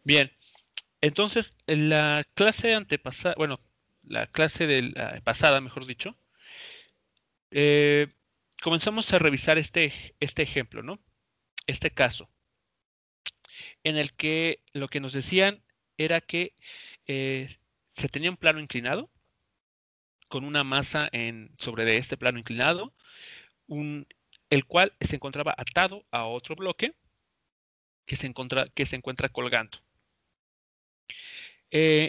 Bien, entonces en la clase antepasada, bueno, la clase pasada, mejor dicho, eh, comenzamos a revisar este ejemplo, ¿no? Este caso, en el que lo que nos decían era que eh, se tenía un plano inclinado con una masa sobre de este plano inclinado, un, el cual se encontraba atado a otro bloque que se encuentra colgando.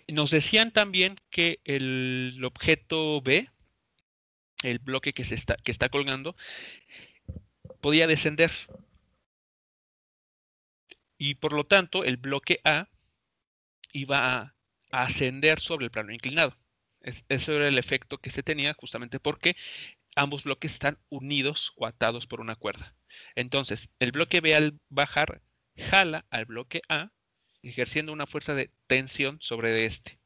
Nos decían también que el objeto B, el bloque que está colgando, podía descender y por lo tanto el bloque A iba a ascender sobre el plano inclinado. Ese era el efecto que se tenía justamente porque ambos bloques están unidos o atados por una cuerda. Entonces, el bloque B al bajar jala al bloque A, ejerciendo una fuerza de tensión sobre este.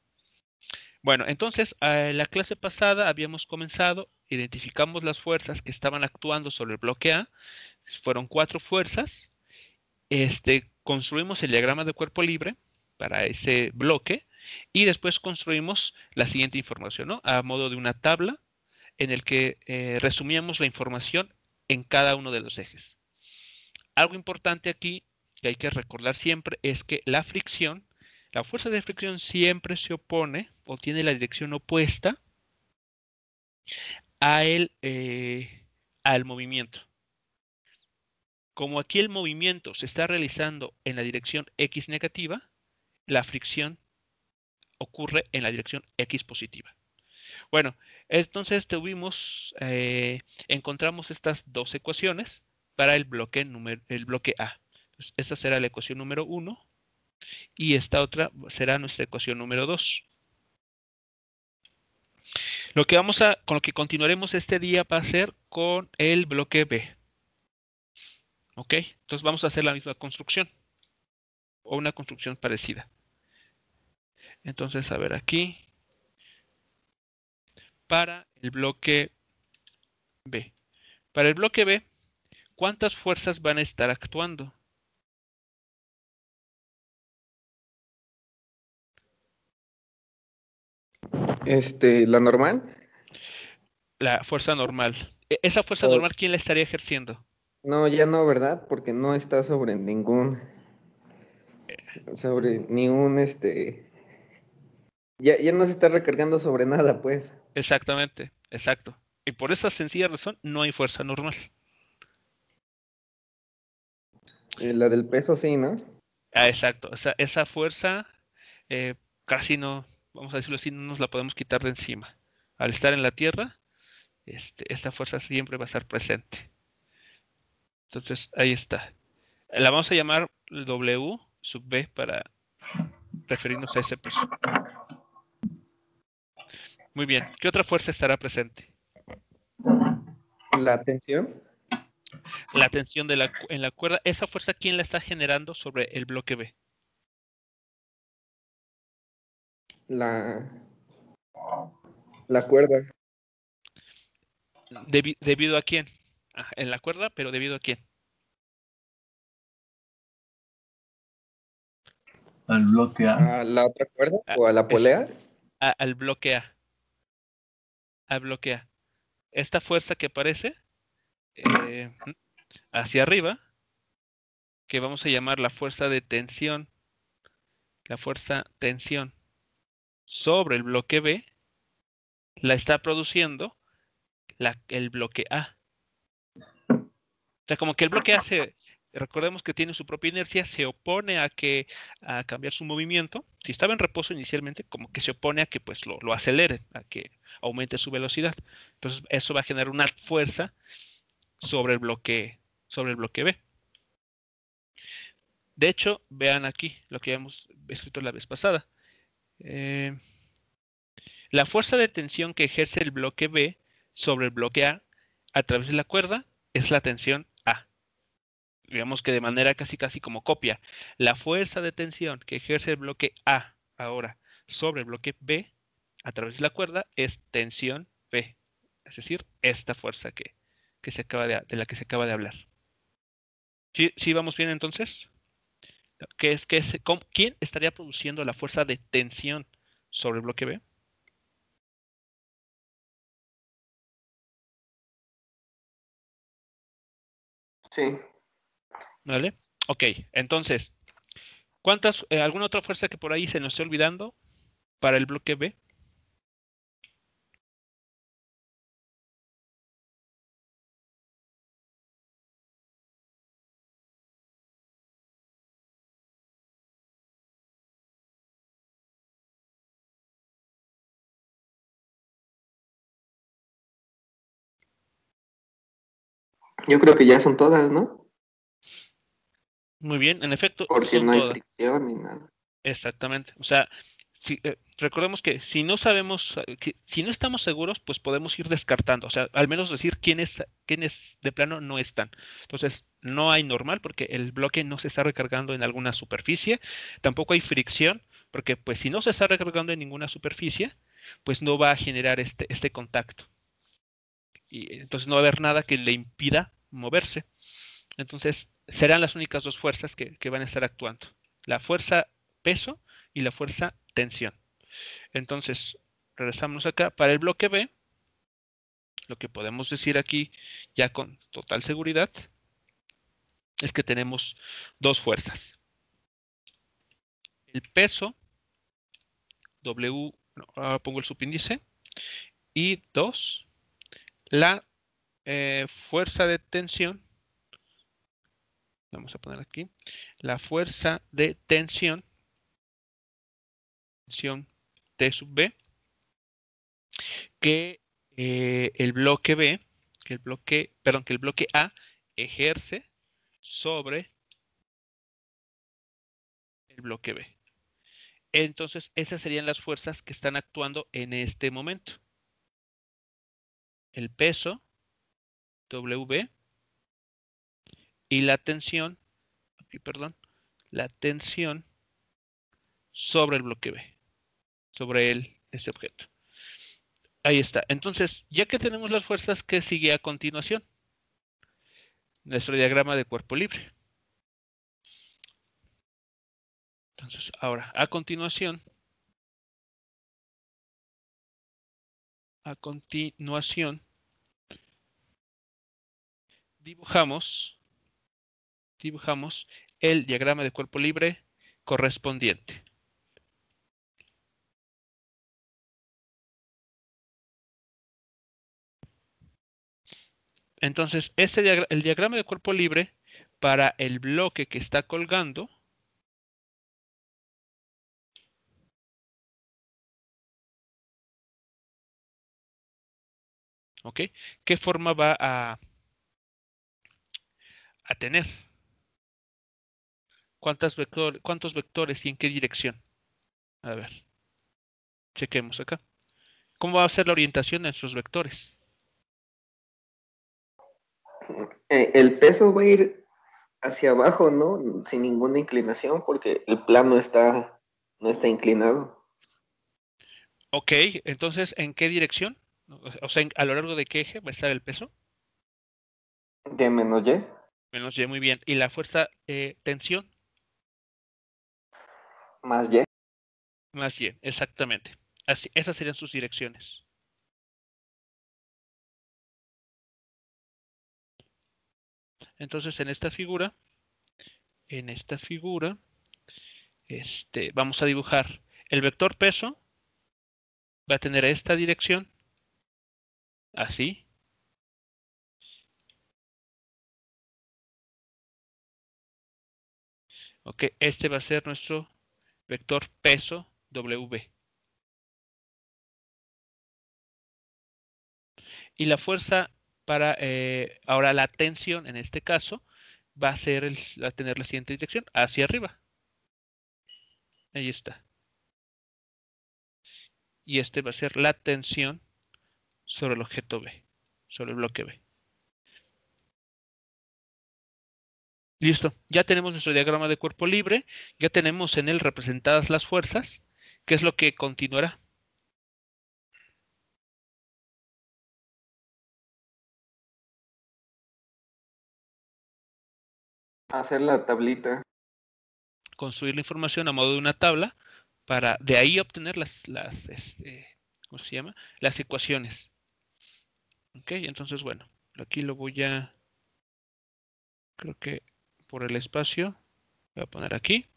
Bueno, entonces, en la clase pasada habíamos comenzado, identificamos las fuerzas que estaban actuando sobre el bloque A, fueron 4 fuerzas, construimos el diagrama de cuerpo libre para ese bloque y después construimos la siguiente información, ¿no? A modo de una tabla en el que resumíamos la información en cada uno de los ejes. Algo importante aquí que hay que recordar siempre es que la fuerza de fricción siempre se opone o tiene la dirección opuesta a al movimiento. Como aquí el movimiento se está realizando en la dirección X negativa, la fricción ocurre en la dirección X positiva. Bueno, entonces encontramos estas dos ecuaciones para el bloque A. Entonces, esta será la ecuación número 1 y esta otra será nuestra ecuación número 2. Con lo que continuaremos este día va a ser con el bloque B. ¿Ok? Entonces vamos a hacer la misma construcción o una construcción parecida. Entonces, a ver aquí, para el bloque B. Para el bloque B, ¿cuántas fuerzas van a estar actuando? La normal. La fuerza normal. ¿Esa fuerza O- normal quién la estaría ejerciendo? no, ya no, ¿verdad? Porque no está sobre ningún, ya no se está recargando sobre nada, pues. Exactamente, exacto. Y por esa sencilla razón no hay fuerza normal. La del peso sí, ¿no? Ah, exacto. Esa fuerza eh, casi no, vamos a decirlo así, no nos la podemos quitar de encima. Al estar en la Tierra, esta fuerza siempre va a estar presente. Entonces, ahí está. La vamos a llamar W sub B para referirnos a ese peso. Muy bien. ¿Qué otra fuerza estará presente? La tensión, La tensión en la cuerda. ¿Esa fuerza quién la está generando sobre el bloque B? la, la cuerda, ¿Debido a quién? En la cuerda, pero ¿debido a quién? Al bloque A. a la otra cuerda A, o a la es, polea. al bloque A. Al bloque A. Esta fuerza que aparece eh, hacia arriba, que vamos a llamar la fuerza tensión sobre el bloque B, la está produciendo el bloque A. O sea, como que el bloque A recordemos que tiene su propia inercia, se opone a cambiar su movimiento. Si estaba en reposo inicialmente, como que se opone a que pues lo acelere, a que aumente su velocidad. Entonces, eso va a generar una fuerza sobre sobre el bloque B. De hecho, vean aquí lo que habíamos escrito la vez pasada. Eh, la fuerza de tensión que ejerce el bloque B sobre el bloque a través de la cuerda es la tensión A. Digamos que de manera casi como copia. La fuerza de tensión que ejerce el bloque A ahora sobre el bloque B a través de la cuerda es tensión B. Es decir, esta fuerza de la que se acaba de hablar. ¿Sí, sí vamos bien entonces? ¿Quién estaría produciendo la fuerza de tensión sobre el bloque B? Sí. ¿Vale? Ok, entonces, ¿alguna otra fuerza que por ahí se nos esté olvidando para el bloque B? Yo creo que ya son todas, ¿no? Muy bien, en efecto, Porque son no hay todas. fricción ni nada. Exactamente. O sea, recordemos que si no sabemos, si no estamos seguros, pues podemos ir descartando. O sea, al menos decir quiénes de plano no están. Entonces, no hay normal porque el bloque no se está recargando en alguna superficie. Tampoco hay fricción porque, pues, si no se está recargando en ninguna superficie, pues no va a generar este contacto. Y entonces no va a haber nada que le impida moverse. Entonces, serán las únicas dos fuerzas que van a estar actuando. La fuerza peso y la fuerza tensión. Entonces, regresamos acá. Para el bloque B, lo que podemos decir aquí ya con total seguridad es que tenemos dos fuerzas. El peso, W, ahora pongo el subíndice, y dos, la fuerza de tensión, vamos a poner aquí, la fuerza de tensión T sub B, que el bloque B, que el bloque A ejerce sobre el bloque B. Entonces, esas serían las fuerzas que están actuando en este momento. El peso, W, y la tensión, perdón, la tensión sobre el bloque B, sobre ese objeto. Ahí está. Entonces, ya que tenemos las fuerzas, ¿qué sigue a continuación? Nuestro diagrama de cuerpo libre. Entonces, ahora, a continuación, dibujamos el diagrama de cuerpo libre correspondiente. Entonces, el diagrama de cuerpo libre para el bloque que está colgando, ¿ok? ¿Qué forma va a tener? ¿Cuántos vectores y en qué dirección? A ver, chequemos acá. ¿Cómo va a ser la orientación de sus vectores? El peso va a ir hacia abajo, ¿no? Sin ninguna inclinación, porque el plano no está inclinado. Ok, entonces, ¿en qué dirección? O sea, ¿a lo largo de qué eje va a estar el peso? De menos Y, Menos Y, muy bien. ¿Y la fuerza tensión? más Y. Más Y, exactamente. Así, esas serían sus direcciones. Entonces, en esta figura, vamos a dibujar el vector peso, va a tener esta dirección, así. Ok, este va a ser nuestro vector peso W. Y la fuerza ahora la tensión en este caso, va a tener la siguiente dirección, hacia arriba. Ahí está. Y este va a ser la tensión sobre el objeto B, sobre el bloque B. Listo, ya tenemos nuestro diagrama de cuerpo libre, ya tenemos en él representadas las fuerzas. ¿Qué es lo que continuará? Hacer la tablita. construir la información a modo de una tabla para de ahí obtener ¿cómo se llama? Las ecuaciones. Ok, entonces bueno, aquí lo voy a, creo que por el espacio, voy a poner aquí.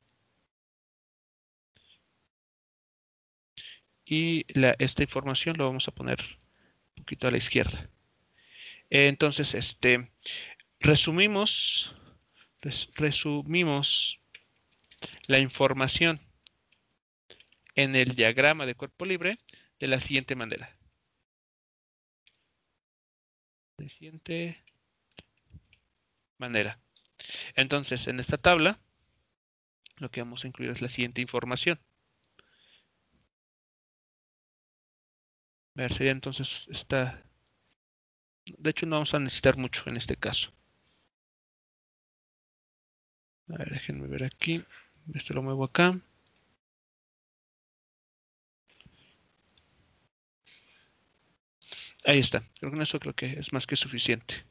Y esta información lo vamos a poner un poquito a la izquierda. Entonces, resumimos la información en el diagrama de cuerpo libre de la siguiente manera. Entonces, en esta tabla, lo que vamos a incluir es la siguiente información. A ver, sería entonces esta. De hecho, no vamos a necesitar mucho en este caso. A ver, déjenme ver aquí. Esto lo muevo acá. Ahí está. Creo que con eso creo que es más que suficiente.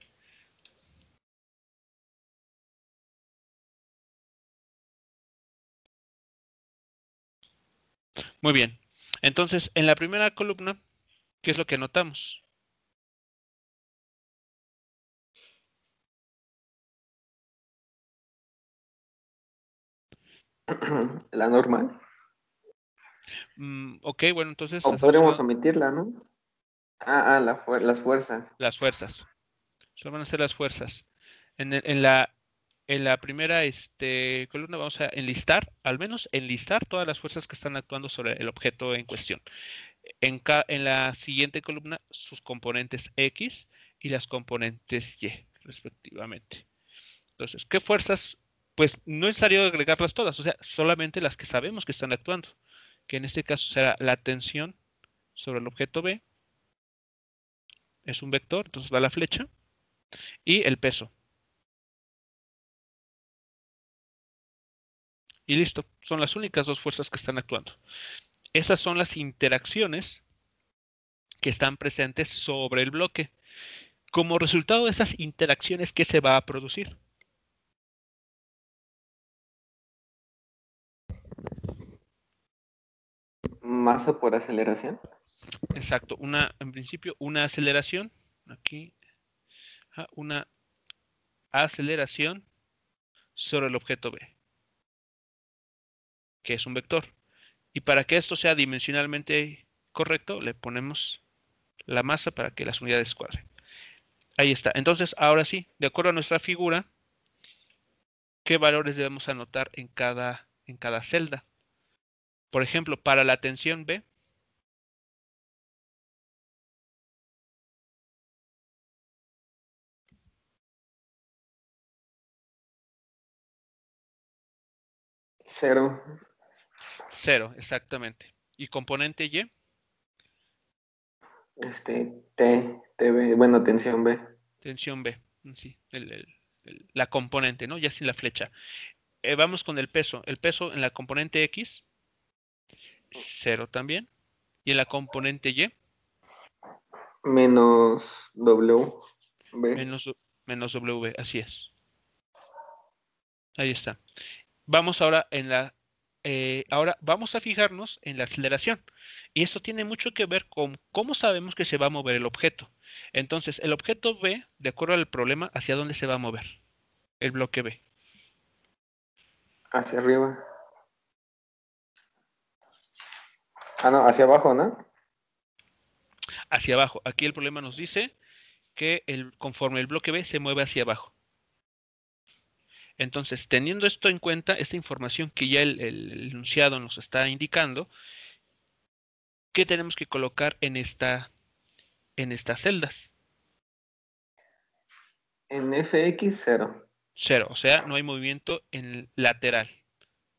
Muy bien. Entonces, en la primera columna, ¿qué es lo que anotamos? La normal. Ok, bueno, entonces O hacemos podremos omitirla, ¿no? Las fuerzas. las fuerzas. Solo van a ser las fuerzas. En la primera columna vamos a enlistar, al menos enlistar todas las fuerzas que están actuando sobre el objeto en cuestión. En la siguiente columna, sus componentes X y las componentes Y, respectivamente. Entonces, ¿qué fuerzas? Pues no es necesario agregarlas todas, o sea, solamente las que sabemos que están actuando, que en este caso será la tensión sobre el objeto B, es un vector, entonces va la flecha, y el peso. Y listo, son las únicas dos fuerzas que están actuando. Esas son las interacciones que están presentes sobre el bloque. Como resultado de esas interacciones, ¿qué se va a producir? Masa por aceleración. Exacto, en principio, una aceleración, aquí, una aceleración sobre el objeto B, que es un vector. Y para que esto sea dimensionalmente correcto, le ponemos la masa para que las unidades cuadren. Ahí está. Entonces, ahora sí, de acuerdo a nuestra figura, ¿qué valores debemos anotar en cada celda? Por ejemplo, para la tensión B, 0. 0, exactamente. Y componente Y, TB, bueno, tensión B. tensión B. Sí, la componente, ¿no? Ya sin la flecha. Vamos con el peso. El peso en la componente X, 0 también. Y en la componente Y, Menos W. B. menos W. Así es. Ahí está. Vamos ahora ahora vamos a fijarnos en la aceleración. Y esto tiene mucho que ver con cómo sabemos que se va a mover el objeto. Entonces, el objeto B, de acuerdo al problema, ¿hacia dónde se va a mover? El bloque B. Hacia arriba. No, hacia abajo, ¿no? Hacia abajo. Aquí el problema nos dice que conforme el bloque B se mueve hacia abajo. Entonces, teniendo esto en cuenta, esta información que ya el enunciado nos está indicando, ¿qué tenemos que colocar en estas celdas? En FX, 0. 0, o sea, no hay movimiento en lateral.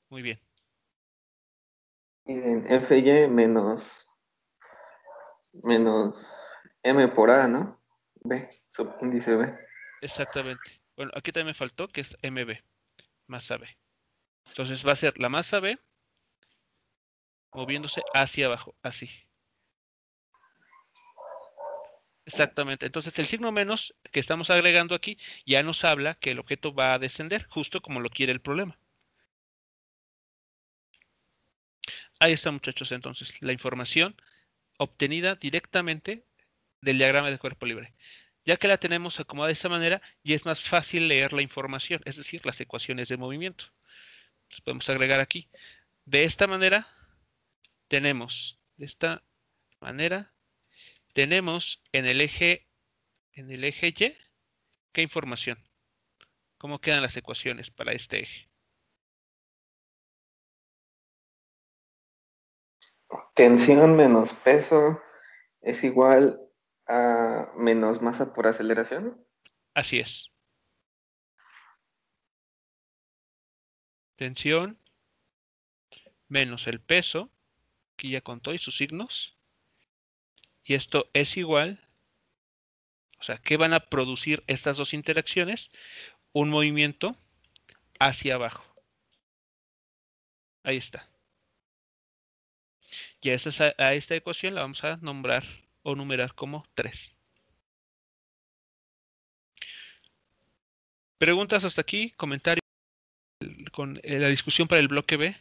Muy bien. Y en FY, menos M por A, ¿no? B, subíndice B. Exactamente. Bueno, aquí también me faltó que es MB, masa B. Entonces va a ser la masa B moviéndose hacia abajo, así. Exactamente. Entonces el signo menos que estamos agregando aquí ya nos habla que el objeto va a descender, justo como lo quiere el problema. Ahí está, muchachos, entonces, la información obtenida directamente del diagrama de cuerpo libre. Ya que la tenemos acomodada de esta manera, ya es más fácil leer la información, es decir, las ecuaciones de movimiento. Entonces podemos agregar aquí. De esta manera, tenemos en el eje Y, ¿qué información? ¿Cómo quedan las ecuaciones para este eje? Tensión menos peso es igual a menos masa por aceleración. Así es. Tensión menos el peso, aquí ya con todo y sus signos. Y esto es igual, o sea, ¿qué van a producir estas dos interacciones? Un movimiento hacia abajo. Ahí está. Y a esta ecuación la vamos a nombrar o numerar como 3. ¿Preguntas hasta aquí? ¿Comentarios con la discusión para el bloque B?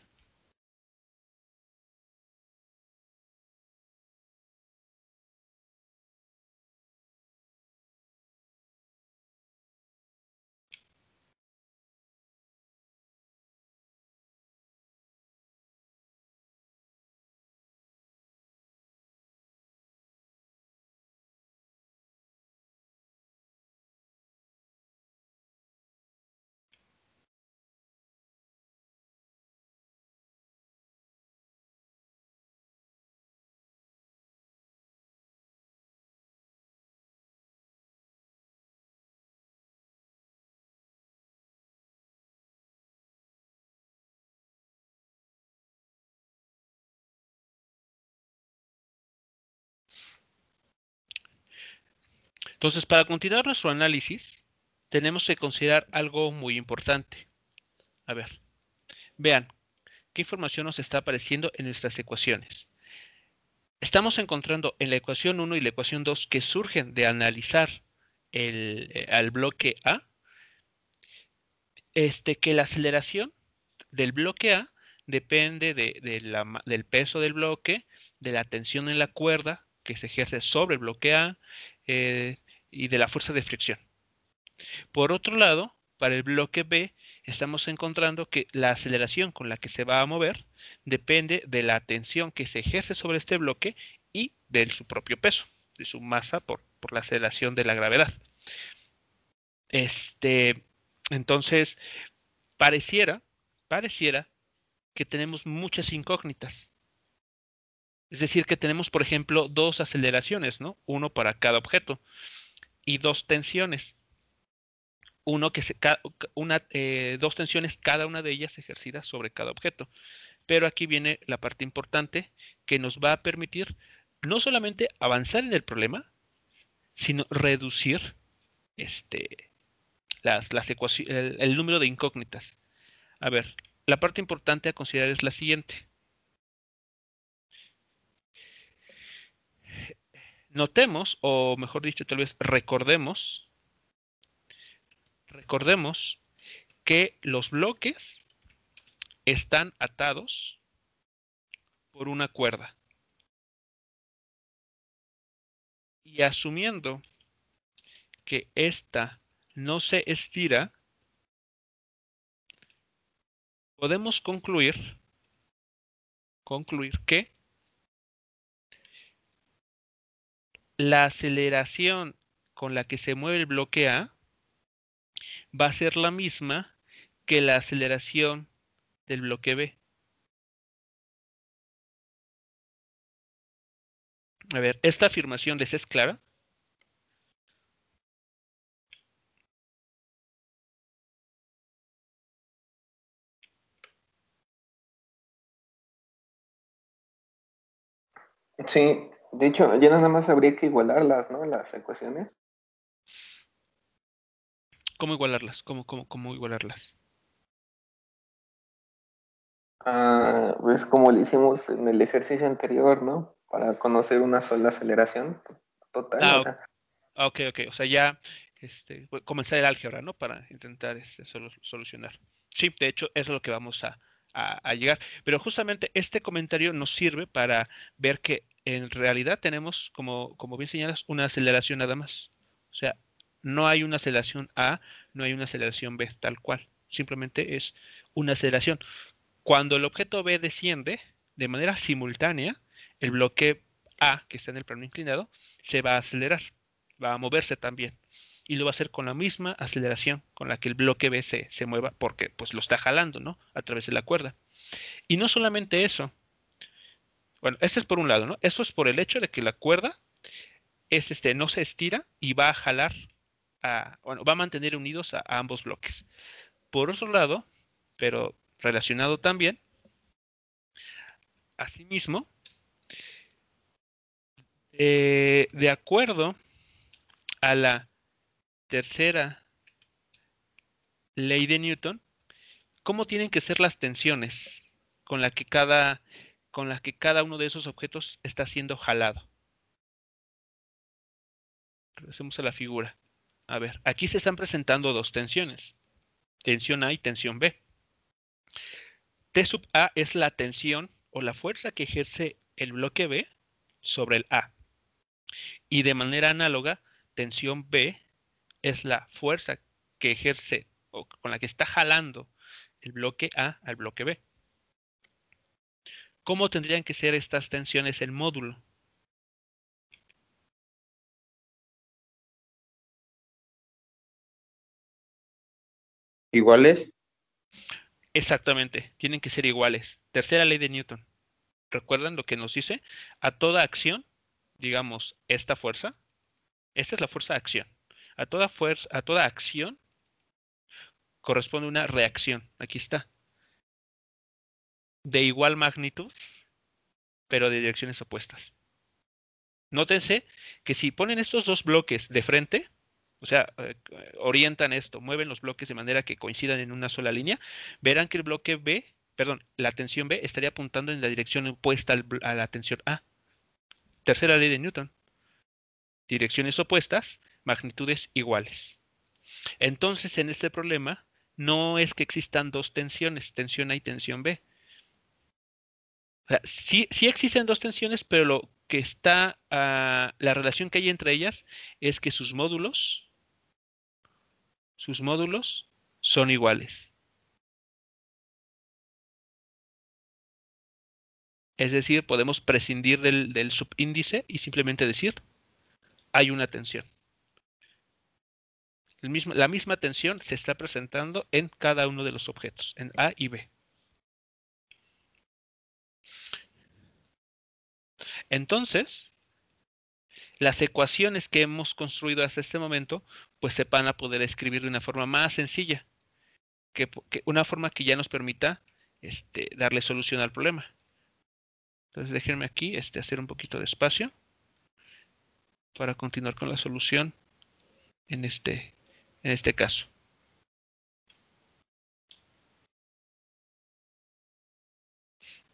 Entonces, para continuar nuestro análisis, tenemos que considerar algo muy importante. A ver, vean, ¿qué información nos está apareciendo en nuestras ecuaciones? Estamos encontrando en la ecuación 1 y la ecuación 2 que surgen de analizar al bloque A, que la aceleración del bloque A depende del peso del bloque, de la tensión en la cuerda que se ejerce sobre el bloque A eh, y de la fuerza de fricción. Por otro lado, para el bloque B, estamos encontrando que la aceleración con la que se va a mover depende de la tensión que se ejerce sobre este bloque y de su propio peso, de su masa por la aceleración de la gravedad. Entonces, pareciera que tenemos muchas incógnitas. Es decir, que tenemos, por ejemplo, dos aceleraciones, ¿no? Uno para cada objeto y dos tensiones. Dos tensiones, cada una de ellas ejercidas sobre cada objeto. Pero aquí viene la parte importante que nos va a permitir no solamente avanzar en el problema, sino reducir el número de incógnitas. A ver, la parte importante a considerar es la siguiente. Notemos, o mejor dicho, tal vez recordemos que los bloques están atados por una cuerda. Y asumiendo que esta no se estira, podemos concluir que la aceleración con la que se mueve el bloque A va a ser la misma que la aceleración del bloque B. A ver, ¿esta afirmación les es clara? Sí, de hecho, ya nada más habría que igualarlas, ¿no? Las ecuaciones. ¿Cómo igualarlas? ¿Cómo igualarlas? Pues como lo hicimos en el ejercicio anterior, ¿no? Para conocer una sola aceleración total, o Ah, sea. ok. O sea, ya comenzar el álgebra, ¿no? Para intentar solucionar. Sí, de hecho, eso es lo que vamos a a llegar. Pero justamente este comentario nos sirve para ver que en realidad tenemos, como bien señalas, una aceleración nada más. O sea, no hay una aceleración A, no hay una aceleración B tal cual. Simplemente es una aceleración. Cuando el objeto B desciende de manera simultánea, el bloque A, que está en el plano inclinado, se va a acelerar, va a moverse también. Y lo va a hacer con la misma aceleración con la que el bloque B se mueva, porque pues lo está jalando, ¿no? A través de la cuerda. Y no solamente eso. Bueno, este es por un lado, ¿no? Eso es por el hecho de que la cuerda no se estira y va a jalar, bueno, va a mantener unidos a ambos bloques. Por otro lado, pero relacionado también, asimismo, de acuerdo a la tercera ley de Newton, ¿cómo tienen que ser las tensiones con la que cada uno de esos objetos está siendo jalado? Regresemos a la figura. A ver, aquí se están presentando dos tensiones, tensión A y tensión B. T sub A es la tensión o la fuerza que ejerce el bloque B sobre el A. Y de manera análoga, tensión B es la fuerza que ejerce o con la que está jalando el bloque A al bloque B. ¿Cómo tendrían que ser estas tensiones en módulo? ¿Iguales? Exactamente, tienen que ser iguales. Tercera ley de Newton. ¿Recuerdan lo que nos dice? A toda acción, digamos, esta es la fuerza de acción. A toda acción corresponde una reacción. Aquí está. De igual magnitud, pero de direcciones opuestas. Nótense que si ponen estos dos bloques de frente, o sea, orientan esto, mueven los bloques de manera que coincidan en una sola línea, verán que el bloque B, perdón, la tensión B estaría apuntando en la dirección opuesta a la tensión A. Tercera ley de Newton. Direcciones opuestas, magnitudes iguales. Entonces, en este problema, no es que existan dos tensiones, tensión A y tensión B. O sea, sí existen dos tensiones, pero lo que está, la relación que hay entre ellas es que sus módulos son iguales. Es decir, podemos prescindir del subíndice y simplemente decir, hay una tensión. La misma tensión se está presentando en cada uno de los objetos, en A y B. Entonces, las ecuaciones que hemos construido hasta este momento, pues se van a poder escribir de una forma más sencilla, que una forma que ya nos permita darle solución al problema. Entonces déjenme aquí hacer un poquito de espacio para continuar con la solución en este caso.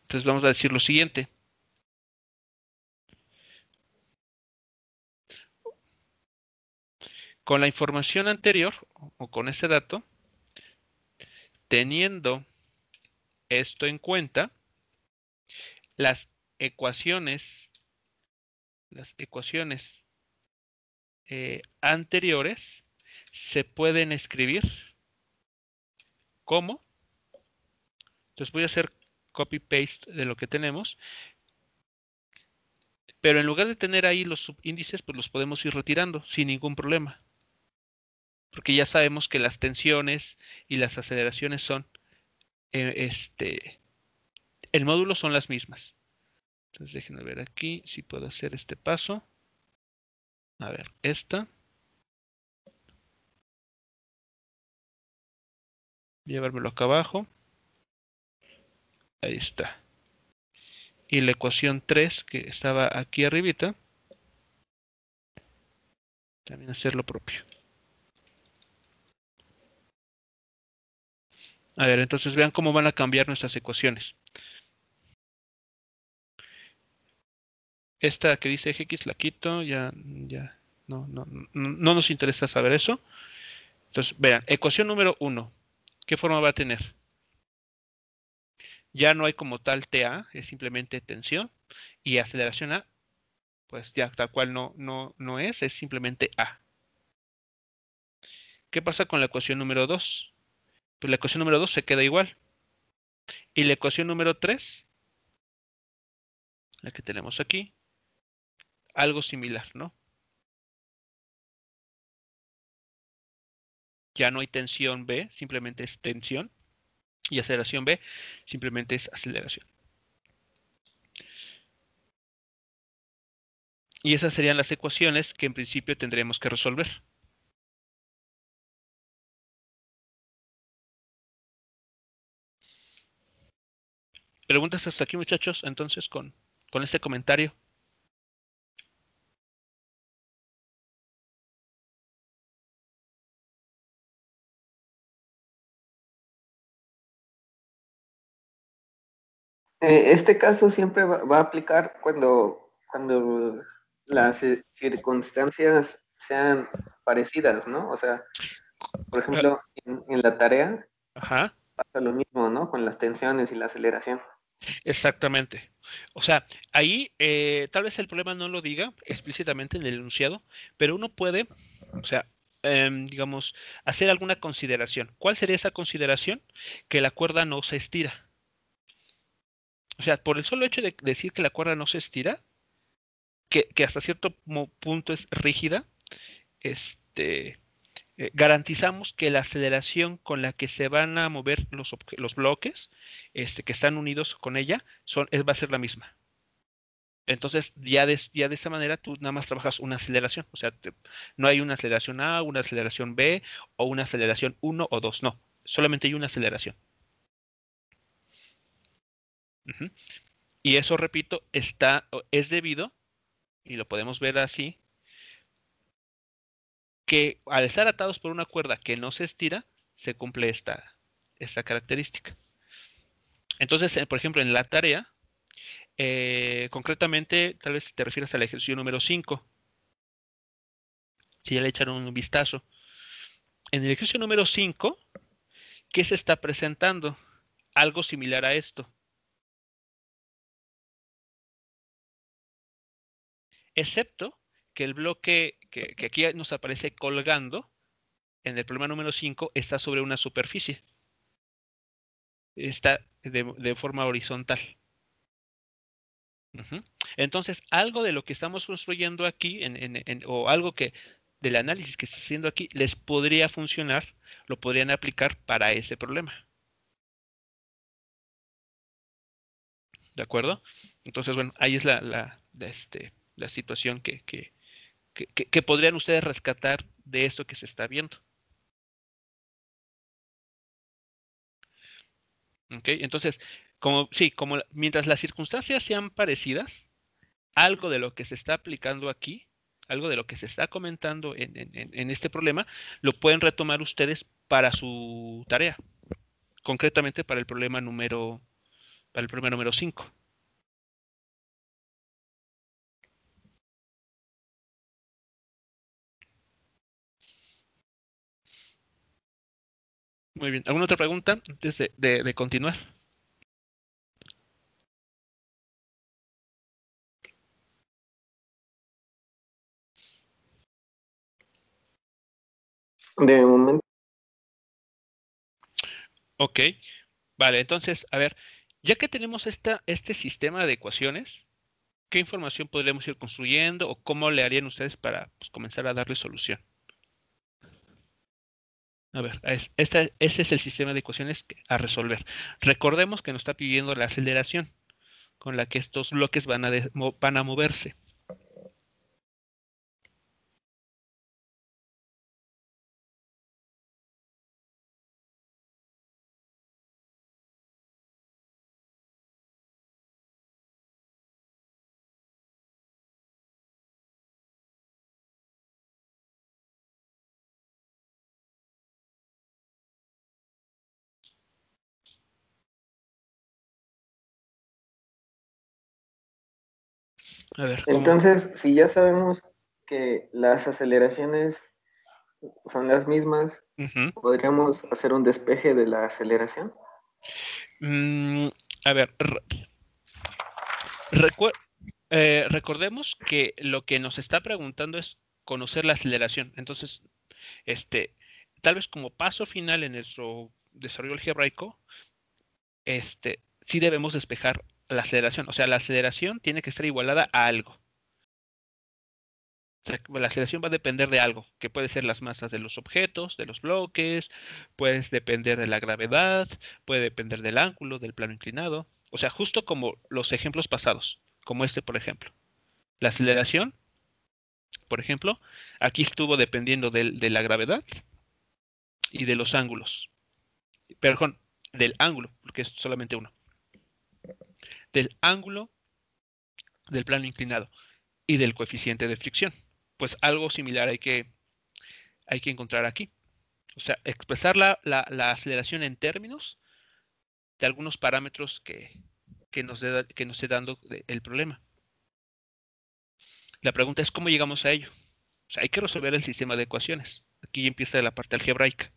Entonces vamos a decir lo siguiente. Con la información anterior, o con ese dato, teniendo esto en cuenta, las ecuaciones anteriores se pueden escribir como, entonces voy a hacer copy-paste de lo que tenemos, pero en lugar de tener ahí los subíndices, pues los podemos ir retirando sin ningún problema. Porque ya sabemos que las tensiones y las aceleraciones son, el módulo son las mismas. Entonces déjenme ver aquí si puedo hacer este paso. A ver, esta. Llevármelo acá abajo. Ahí está. Y la ecuación 3 que estaba aquí arribita, también hacer lo propio. A ver, entonces vean cómo van a cambiar nuestras ecuaciones. Esta que dice X la quito, ya, no nos interesa saber eso. Entonces, vean, ecuación número 1, ¿qué forma va a tener? ya no hay como tal TA, es simplemente tensión, y aceleración A, pues ya tal cual no es simplemente A. ¿Qué pasa con la ecuación número 2? Pues la ecuación número 2 se queda igual. Y la ecuación número 3, la que tenemos aquí, algo similar, ¿no? Ya no hay tensión B, simplemente es tensión. Y aceleración B, simplemente es aceleración. Y esas serían las ecuaciones que en principio tendremos que resolver. ¿Preguntas hasta aquí, muchachos? Entonces, con este comentario. Este caso siempre va a aplicar cuando las circunstancias sean parecidas, ¿no? O sea, por Ah, ejemplo, en la tarea ajá, pasa lo mismo, ¿no? Con las tensiones y la aceleración. exactamente. O sea, ahí tal vez el problema no lo diga explícitamente en el enunciado, pero uno puede, o sea, digamos, hacer alguna consideración. ¿Cuál sería esa consideración? Que la cuerda no se estira. O sea, por el solo hecho de decir que la cuerda no se estira, que hasta cierto punto es rígida, este, garantizamos que la aceleración con la que se van a mover los bloques que están unidos con ella va a ser la misma. Entonces, ya de esa manera tú nada más trabajas una aceleración. O sea, no hay una aceleración A, una aceleración B o una aceleración 1 o 2. No, solamente hay una aceleración. Ujú. Y eso, repito, es debido, y lo podemos ver así, que al estar atados por una cuerda que no se estira, se cumple esta característica. Entonces, por ejemplo, en la tarea, concretamente, tal vez si te refieres al ejercicio número 5, si ya le echaron un vistazo. En el ejercicio número 5, ¿qué se está presentando? Algo similar a esto, excepto que el bloque que aquí nos aparece colgando en el problema número 5 está sobre una superficie, está de forma horizontal. Ujú. Entonces, algo de lo que estamos construyendo aquí, o algo que del análisis que está haciendo aquí, les podría funcionar, lo podrían aplicar para ese problema. ¿De acuerdo? Entonces, bueno, ahí es la situación que podrían ustedes rescatar de esto que se está viendo. ¿Ok? Entonces, mientras las circunstancias sean parecidas, algo de lo que se está aplicando aquí, algo de lo que se está comentando en este problema, lo pueden retomar ustedes para su tarea, concretamente para el problema número 5. Muy bien. ¿Alguna otra pregunta antes de continuar? De momento, Ok. Vale, entonces, a ver, ya que tenemos este sistema de ecuaciones, ¿qué información podríamos ir construyendo o cómo le harían ustedes para pues, comenzar a darle solución? A ver, este es el sistema de ecuaciones a resolver. Recordemos que nos está pidiendo la aceleración con la que estos bloques van a moverse. A ver, ¿cómo? entonces, si ya sabemos que las aceleraciones son las mismas, Ujú. podríamos hacer un despeje de la aceleración. Mm, A ver, recordemos que lo que nos está preguntando es conocer la aceleración. Entonces, tal vez como paso final en nuestro desarrollo algebraico, sí debemos despejar la aceleración. O sea, la aceleración tiene que estar igualada a algo. O sea, la aceleración va a depender de algo, que puede ser las masas de los objetos, de los bloques, puede depender de la gravedad, puede depender del ángulo, del plano inclinado. O sea, justo como los ejemplos pasados, como por ejemplo. La aceleración, por ejemplo, aquí estuvo dependiendo de la gravedad y de los ángulos. Perdón, del ángulo, porque es solamente uno. Del ángulo del plano inclinado y del coeficiente de fricción. Pues algo similar hay que encontrar aquí. O sea, expresar la aceleración en términos de algunos parámetros que nos esté dando el problema. La pregunta es cómo llegamos a ello. O sea, hay que resolver el sistema de ecuaciones. Aquí empieza la parte algebraica.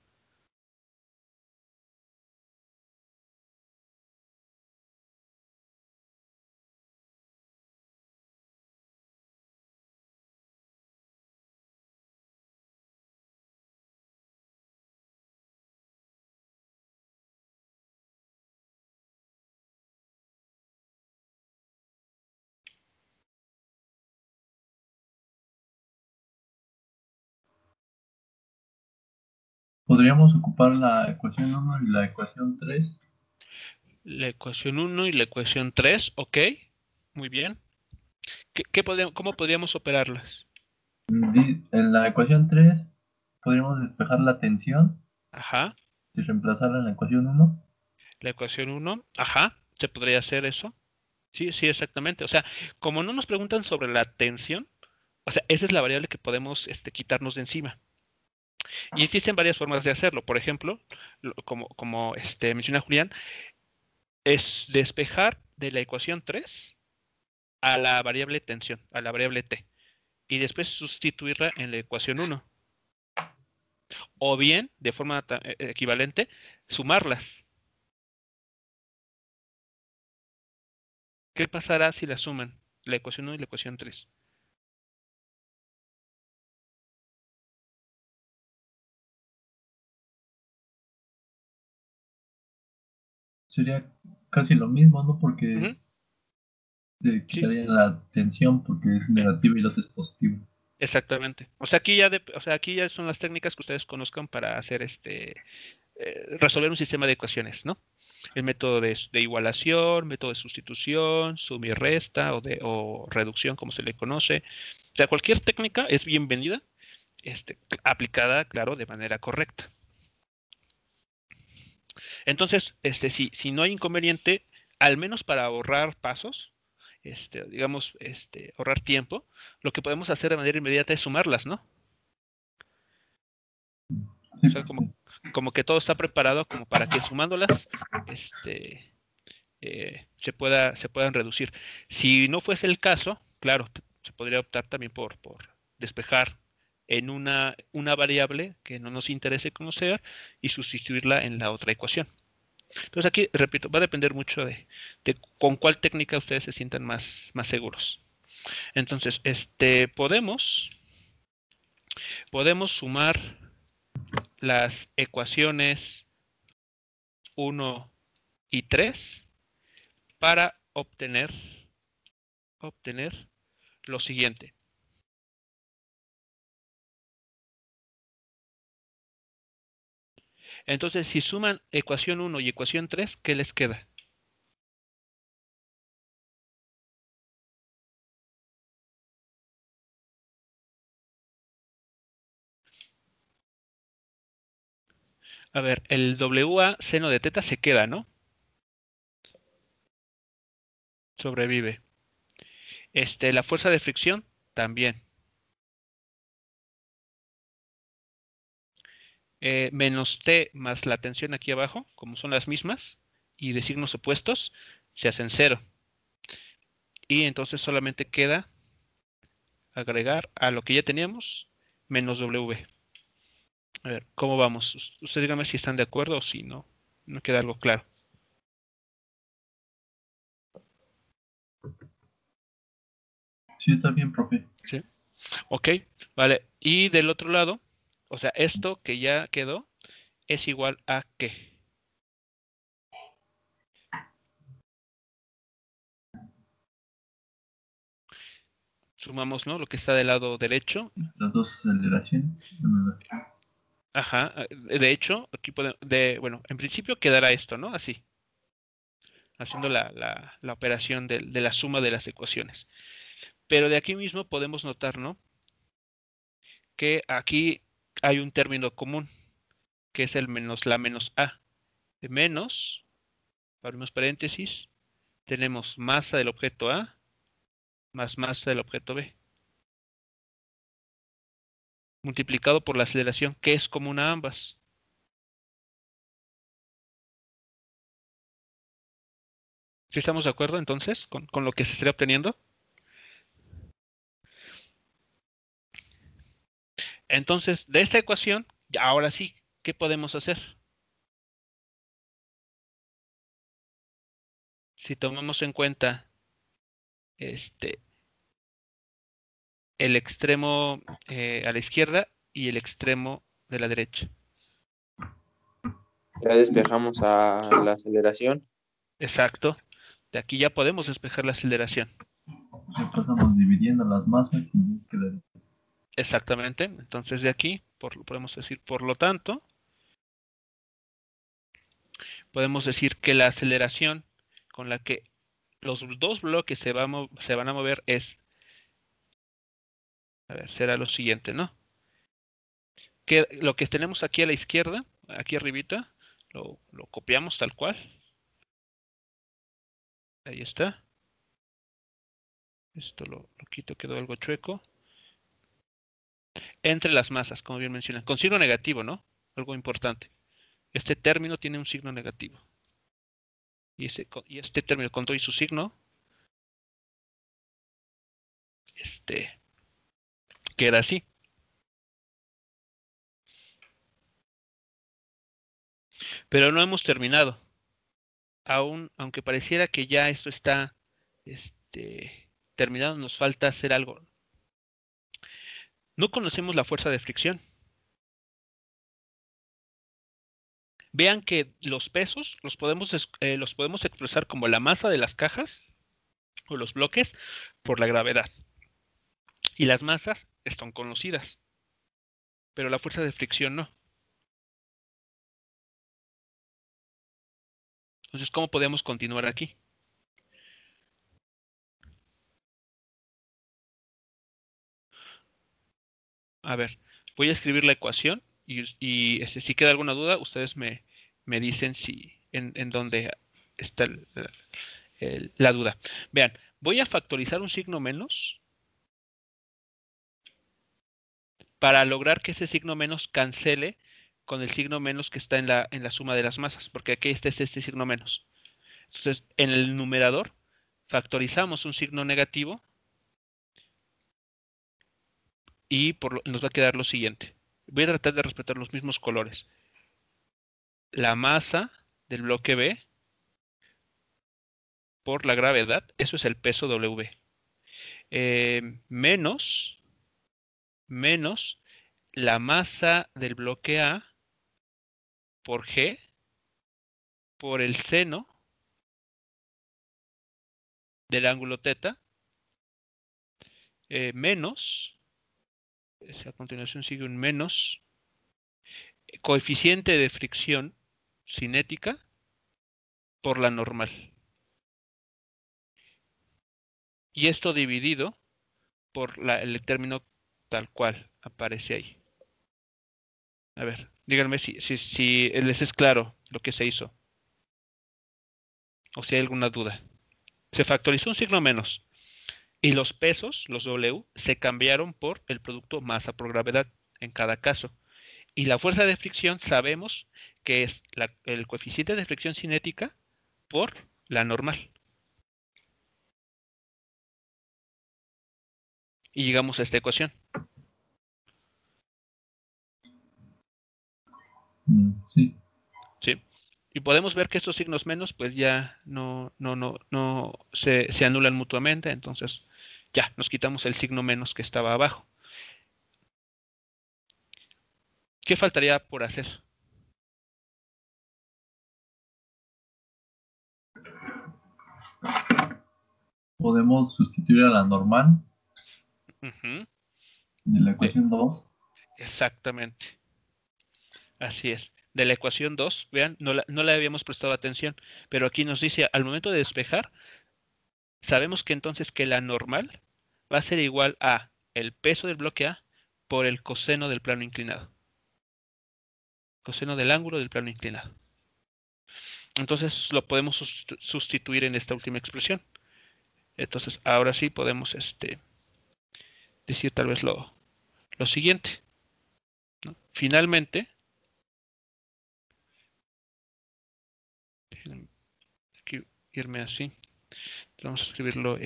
Podríamos ocupar la ecuación 1 y la ecuación 3. La ecuación 1 y la ecuación 3, ok. Muy bien. ¿Cómo podríamos operarlas? En la ecuación 3 podríamos despejar la tensión Ajá. y reemplazarla en la ecuación 1. La ecuación 1, ajá. ¿Se podría hacer eso? Sí, sí, exactamente. O sea, como no nos preguntan sobre la tensión, o sea, esa es la variable que podemos quitarnos de encima. Y existen varias formas de hacerlo. Por ejemplo, como menciona Julián, es despejar de la ecuación 3 a la variable tensión, a la variable t, y después sustituirla en la ecuación 1. O bien, de forma equivalente, sumarlas. ¿Qué pasará si las suman la ecuación 1 y la ecuación 3? Sería casi lo mismo, ¿no? Porque Ujú, se sí, quitaría la tensión porque es negativa y la otra es positiva. exactamente. O sea, aquí ya son las técnicas que ustedes conozcan para hacer resolver un sistema de ecuaciones, ¿no? El método de igualación, método de sustitución, suma y resta o reducción, como se le conoce. O sea, cualquier técnica es bienvenida, aplicada, claro, de manera correcta. Entonces, si no hay inconveniente, al menos para ahorrar pasos, digamos, ahorrar tiempo, lo que podemos hacer de manera inmediata es sumarlas, ¿no? Sí, O sea, como que todo está preparado como para que sumándolas, se puedan reducir. Si no fuese el caso, claro, se podría optar también por despejar en una variable que no nos interese conocer y sustituirla en la otra ecuación. Entonces aquí, repito, va a depender mucho de con cuál técnica ustedes se sientan más seguros. Entonces, podemos sumar las ecuaciones 1 y 3 para obtener lo siguiente. Entonces, si suman ecuación 1 y ecuación 3, ¿qué les queda? A ver, el WA seno de teta se queda, ¿no? Sobrevive. La fuerza de fricción también. Menos T más la tensión aquí abajo, como son las mismas, y de signos opuestos, se hacen cero. Y entonces solamente queda agregar a lo que ya teníamos, menos W. A ver, ¿cómo vamos? Ustedes díganme si están de acuerdo o si no. No queda algo claro. Sí, está bien, profe. ¿Sí? Ok, vale. Y del otro lado, o sea, esto que ya quedó es igual a ¿qué? Sumamos, ¿no? Lo que está del lado derecho. Las dos aceleraciones. Ajá. De hecho, aquí podemos, bueno, en principio quedará esto, ¿no? Así, haciendo la operación de la suma de las ecuaciones. Pero de aquí mismo podemos notar, ¿no? Que aquí hay un término común, que es el menos la menos A. De menos, abrimos paréntesis, tenemos masa del objeto A más masa del objeto B, multiplicado por la aceleración, que es común a ambas. ¿Sí estamos de acuerdo entonces con lo que se estaría obteniendo? Entonces, de esta ecuación, ahora sí, ¿qué podemos hacer? Si tomamos en cuenta este, el extremo a la izquierda y el extremo de la derecha. Ya despejamos a la aceleración. Exacto. De aquí ya podemos despejar la aceleración. Ya pasamos dividiendo las masas y queda. Exactamente. Entonces de aquí podemos decir, por lo tanto, podemos decir que la aceleración con la que los dos bloques se van a mover es, a ver, será lo siguiente, ¿no? Que lo que tenemos aquí a la izquierda, aquí arribita, lo copiamos tal cual. Ahí está. Esto lo quito, quedó algo chueco. Entre las masas, como bien mencionan, con signo negativo, ¿no? Algo importante. Este término tiene un signo negativo. Y este término con todo y su signo, queda así. Pero no hemos terminado. Aún, aunque pareciera que ya esto está terminado, nos falta hacer algo. No conocemos la fuerza de fricción. Vean que los pesos los podemos expresar como la masa de las cajas o los bloques por la gravedad. Y las masas están conocidas, pero la fuerza de fricción no. Entonces, ¿cómo podemos continuar aquí? A ver, voy a escribir la ecuación y si queda alguna duda, ustedes me dicen si en dónde está la duda. Vean, voy a factorizar un signo menos para lograr que ese signo menos cancele con el signo menos que está en la suma de las masas, porque aquí está este signo menos. Entonces, en el numerador factorizamos un signo negativo y nos va a quedar lo siguiente. Voy a tratar de respetar los mismos colores. La masa del bloque B por la gravedad, eso es el peso W. Menos la masa del bloque A por G por el seno del ángulo θ, menos, a continuación sigue un menos, coeficiente de fricción cinética por la normal. Y esto dividido por el término tal cual aparece ahí. A ver, díganme si les es claro lo que se hizo. O si hay alguna duda. Se factorizó un signo menos. Y los pesos, los W, se cambiaron por el producto masa por gravedad en cada caso. Y la fuerza de fricción sabemos que es el coeficiente de fricción cinética por la normal. Y llegamos a esta ecuación. Sí. ¿Sí? Y podemos ver que estos signos menos pues ya no se anulan mutuamente. Entonces Ya, nos quitamos el signo menos que estaba abajo. ¿Qué faltaría por hacer? Podemos sustituir a la normal Ujú, de la de- ecuación 2. exactamente. Así es. De la ecuación 2, vean, no le habíamos prestado atención, pero aquí nos dice, al momento de despejar, sabemos que entonces que la normal va a ser igual a el peso del bloque A por el coseno del plano inclinado. Coseno del ángulo del plano inclinado. Entonces lo podemos sustituir en esta última expresión. Entonces ahora sí podemos decir tal vez lo siguiente, ¿no? Finalmente, déjenme aquí irme así. Vamos a escribirlo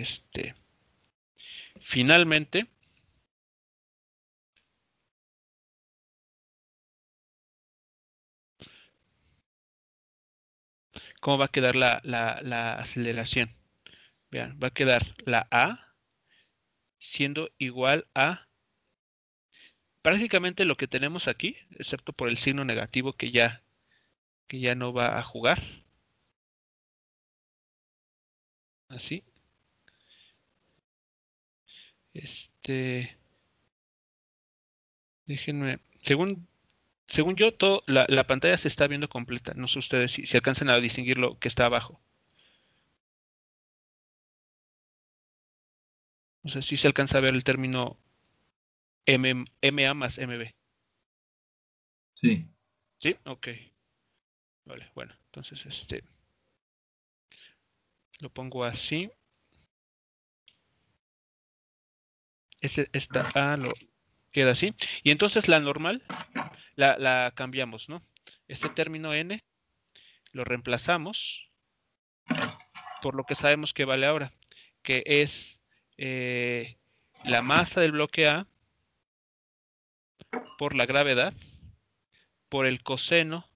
finalmente. ¿Cómo va a quedar la aceleración? Vean, va a quedar la A siendo igual a prácticamente lo que tenemos aquí, excepto por el signo negativo que ya no va a jugar. Así. Déjenme. Según yo, la pantalla se está viendo completa. No sé ustedes si alcanzan a distinguir lo que está abajo. No sé si se alcanza a ver el término MA más MB. Sí. ¿Sí? Ok. Vale, bueno. Entonces, lo pongo así. Esta A lo queda así. Y entonces la normal la cambiamos, ¿no? Este término N lo reemplazamos por lo que sabemos que vale ahora, que es la masa del bloque A por la gravedad por el coseno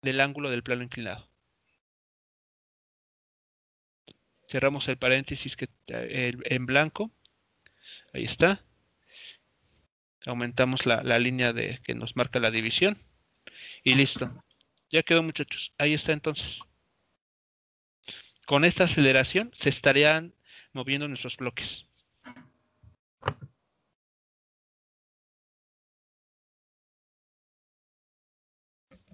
del ángulo del plano inclinado. Cerramos el paréntesis en blanco. Ahí está. Aumentamos la línea que nos marca la división. Y listo. Ya quedó, muchachos. Ahí está entonces. Con esta aceleración se estarían moviendo nuestros bloques.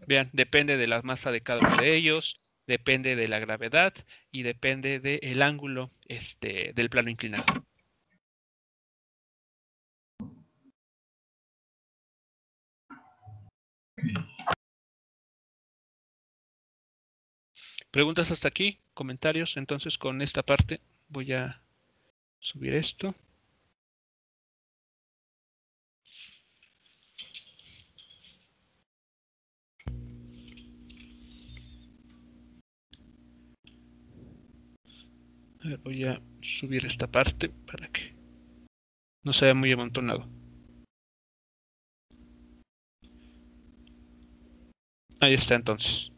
Vean, depende de la masa de cada uno de ellos, depende de la gravedad y depende del ángulo del plano inclinado. ¿Preguntas hasta aquí? ¿Comentarios? Entonces con esta parte voy a subir esto. A ver, voy a subir esta parte para que no se vea muy amontonado. Ahí está entonces.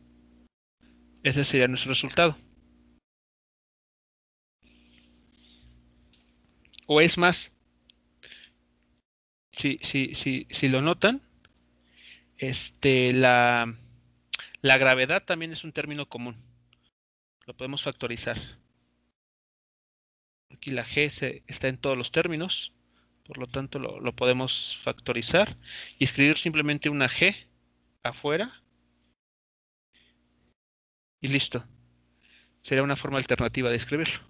Ese sería nuestro resultado. O es más, si lo notan, la gravedad también es un término común. Lo podemos factorizar. Aquí la G está en todos los términos, por lo tanto lo podemos factorizar y escribir simplemente una G afuera y listo. Sería una forma alternativa de escribirlo.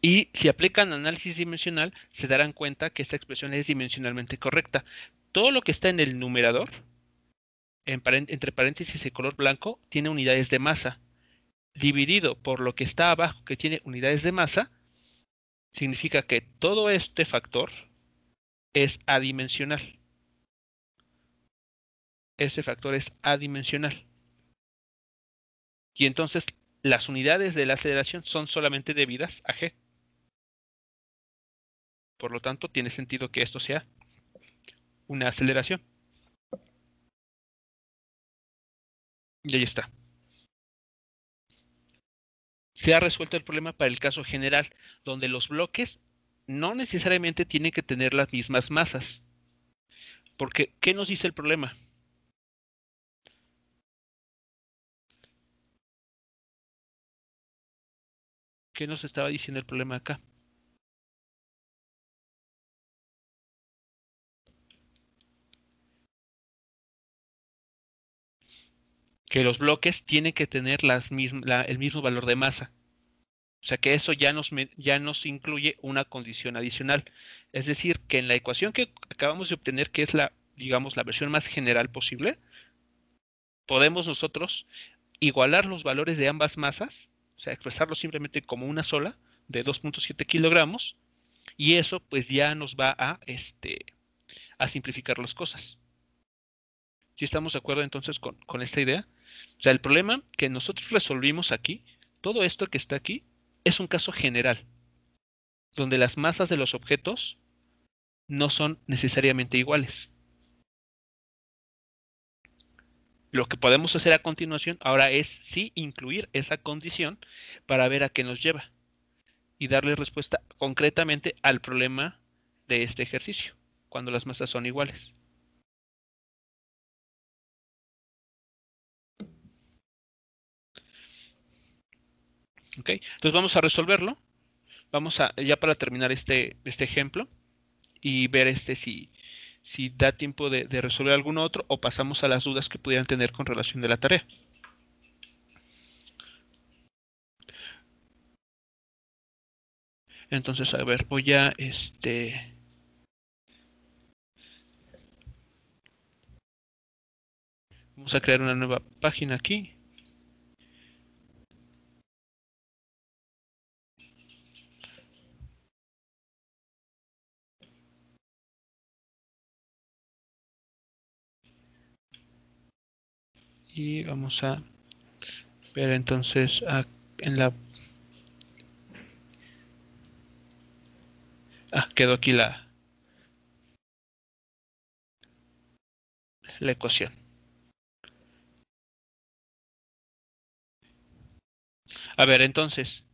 Y si aplican análisis dimensional, se darán cuenta que esta expresión es dimensionalmente correcta. Todo lo que está en el numerador, entre paréntesis de color blanco, tiene unidades de masa. Dividido por lo que está abajo, que tiene unidades de masa, significa que todo este factor es adimensional. Ese factor es adimensional. Y entonces las unidades de la aceleración son solamente debidas a g. Por lo tanto, tiene sentido que esto sea una aceleración. Y ahí está. se ha resuelto el problema para el caso general, donde los bloques no necesariamente tienen que tener las mismas masas. Porque, ¿qué nos dice el problema? ¿Qué nos estaba diciendo el problema acá? Que los bloques tienen que tener el mismo valor de masa. O sea que eso ya nos incluye una condición adicional. Es decir, que en la ecuación que acabamos de obtener, que es digamos, la versión más general posible, podemos nosotros igualar los valores de ambas masas, o sea, expresarlo simplemente como una sola, de 2.7 kilogramos, y eso pues ya nos va a simplificar las cosas. ¿Sí estamos de acuerdo entonces con esta idea? O sea, el problema que nosotros resolvimos aquí, todo esto que está aquí, es un caso general, donde las masas de los objetos no son necesariamente iguales. Lo que podemos hacer a continuación ahora es sí incluir esa condición para ver a qué nos lleva y darle respuesta concretamente al problema de este ejercicio, cuando las masas son iguales. ¿Ok? Entonces vamos a resolverlo. Vamos a, ya para terminar este ejemplo y ver si da tiempo de resolver alguno otro o pasamos a las dudas que pudieran tener con relación de la tarea. Entonces, a ver, voy a vamos a crear una nueva página aquí. Y vamos a ver entonces en la... quedó aquí la ecuación. A ver, entonces,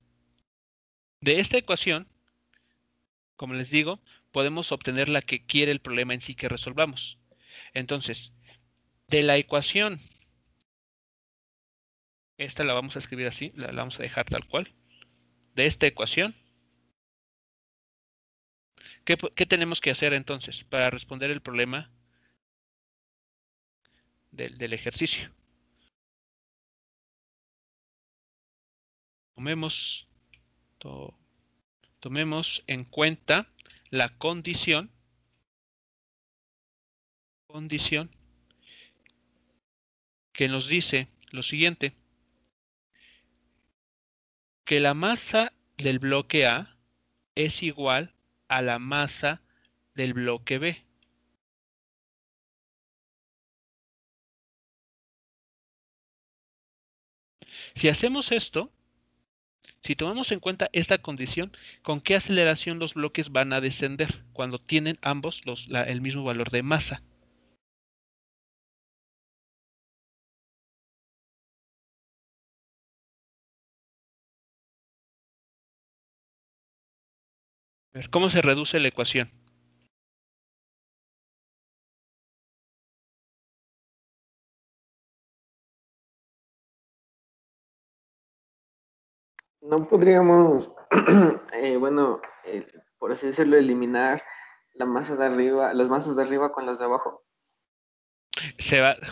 de esta ecuación, como les digo, podemos obtener la que quiere el problema en sí que resolvamos. Entonces, de la ecuación, esta la vamos a escribir así, la vamos a dejar tal cual. De esta ecuación, ¿qué tenemos que hacer entonces para responder el problema del ejercicio? Tomemos en cuenta la condición que nos dice lo siguiente, que la masa del bloque A es igual a la masa del bloque B. Si hacemos esto, si tomamos en cuenta esta condición, ¿con qué aceleración los bloques van a descender cuando tienen ambos el mismo valor de masa? A ver, ¿cómo se reduce la ecuación? No podríamos, bueno, por así decirlo, eliminar la masa de arriba, las masas de arriba con las de abajo.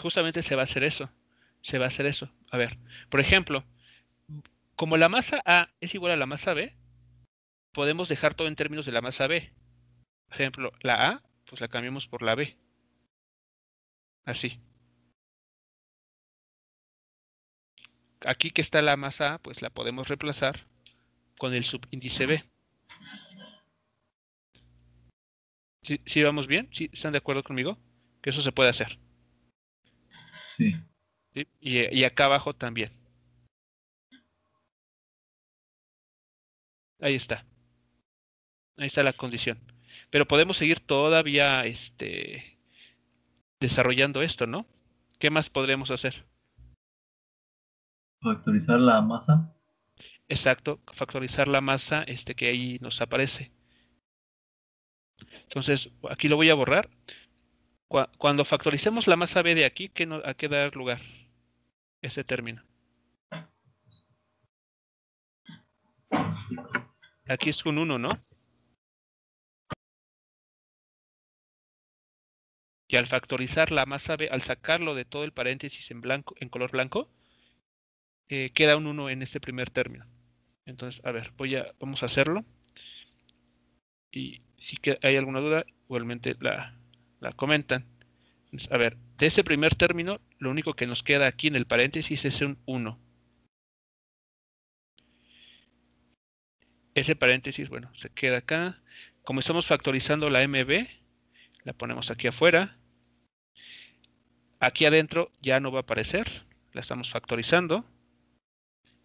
Justamente se va a hacer eso. Se va a hacer eso. A ver, por ejemplo, como la masa A es igual a la masa B, podemos dejar todo en términos de la masa B. Por ejemplo, la A, pues la cambiamos por la B. Así. Aquí que está la masa A, pues la podemos reemplazar con el subíndice B. ¿Sí vamos bien? ¿Sí están de acuerdo conmigo? Que eso se puede hacer. Sí. ¿Sí? Y acá abajo también. Ahí está. Ahí está la condición. Pero podemos seguir todavía desarrollando esto, ¿no? ¿Qué más podremos hacer? Factorizar la masa. Exacto, factorizar la masa que ahí nos aparece. Entonces, aquí lo voy a borrar. Cuando factoricemos la masa B de aquí, ¿a qué dar lugar? Ese término. Aquí es un 1, ¿no? Y al factorizar la masa B, al sacarlo de todo el paréntesis en blanco, en color blanco, queda un 1 en este primer término. Entonces, a ver, vamos a hacerlo. Y si hay alguna duda, igualmente la comentan. Entonces, a ver, de ese primer término, lo único que nos queda aquí en el paréntesis es un 1. Ese paréntesis, bueno, se queda acá. Como estamos factorizando la MB, la ponemos aquí afuera. Aquí adentro ya no va a aparecer, la estamos factorizando.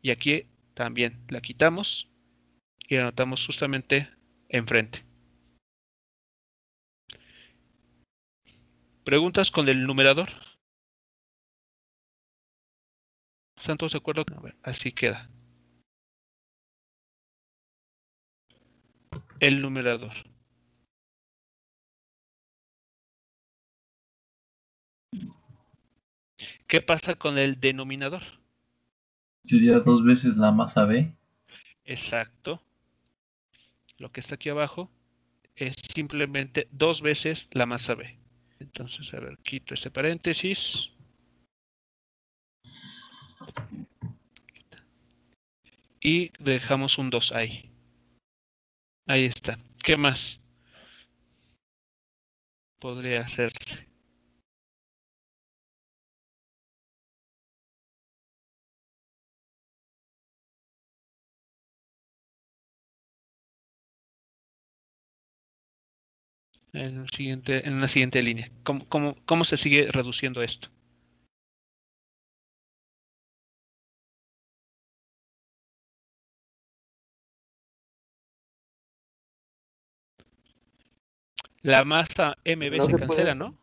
Y aquí también la quitamos y la anotamos justamente enfrente. ¿Preguntas con el numerador? ¿Están todos de acuerdo? A ver, así queda. El numerador. ¿Qué pasa con el denominador? Sería 2 veces la masa B. Exacto. Lo que está aquí abajo es simplemente 2 veces la masa B. Entonces, a ver, quito este paréntesis. Y dejamos un 2 ahí. Ahí está. ¿Qué más podría hacerse? En una siguiente línea. ¿Cómo se sigue reduciendo esto? La masa MB No se se puede cancela, hacer. ¿no?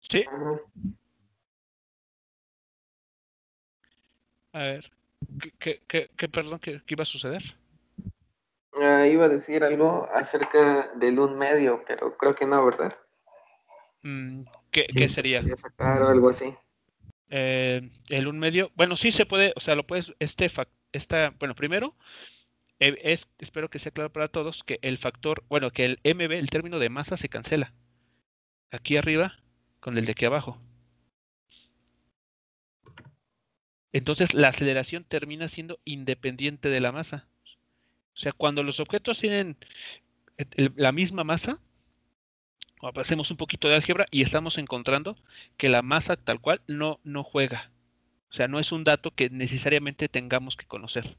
Sí. Ajá. A ver, perdón, ¿qué iba a suceder? Iba a decir algo acerca del un medio, pero creo que no, ¿verdad? ¿Qué Se sería? podría sacar o algo así. El un medio. Bueno, sí se puede, o sea, lo puedes, bueno, primero, espero que sea claro para todos que el factor, bueno, que el MB, el término de masa, se cancela. Aquí arriba con el de aquí abajo. Entonces la aceleración termina siendo independiente de la masa. O sea, cuando los objetos tienen la misma masa, o hacemos un poquito de álgebra y estamos encontrando que la masa tal cual no juega. O sea, no es un dato que necesariamente tengamos que conocer.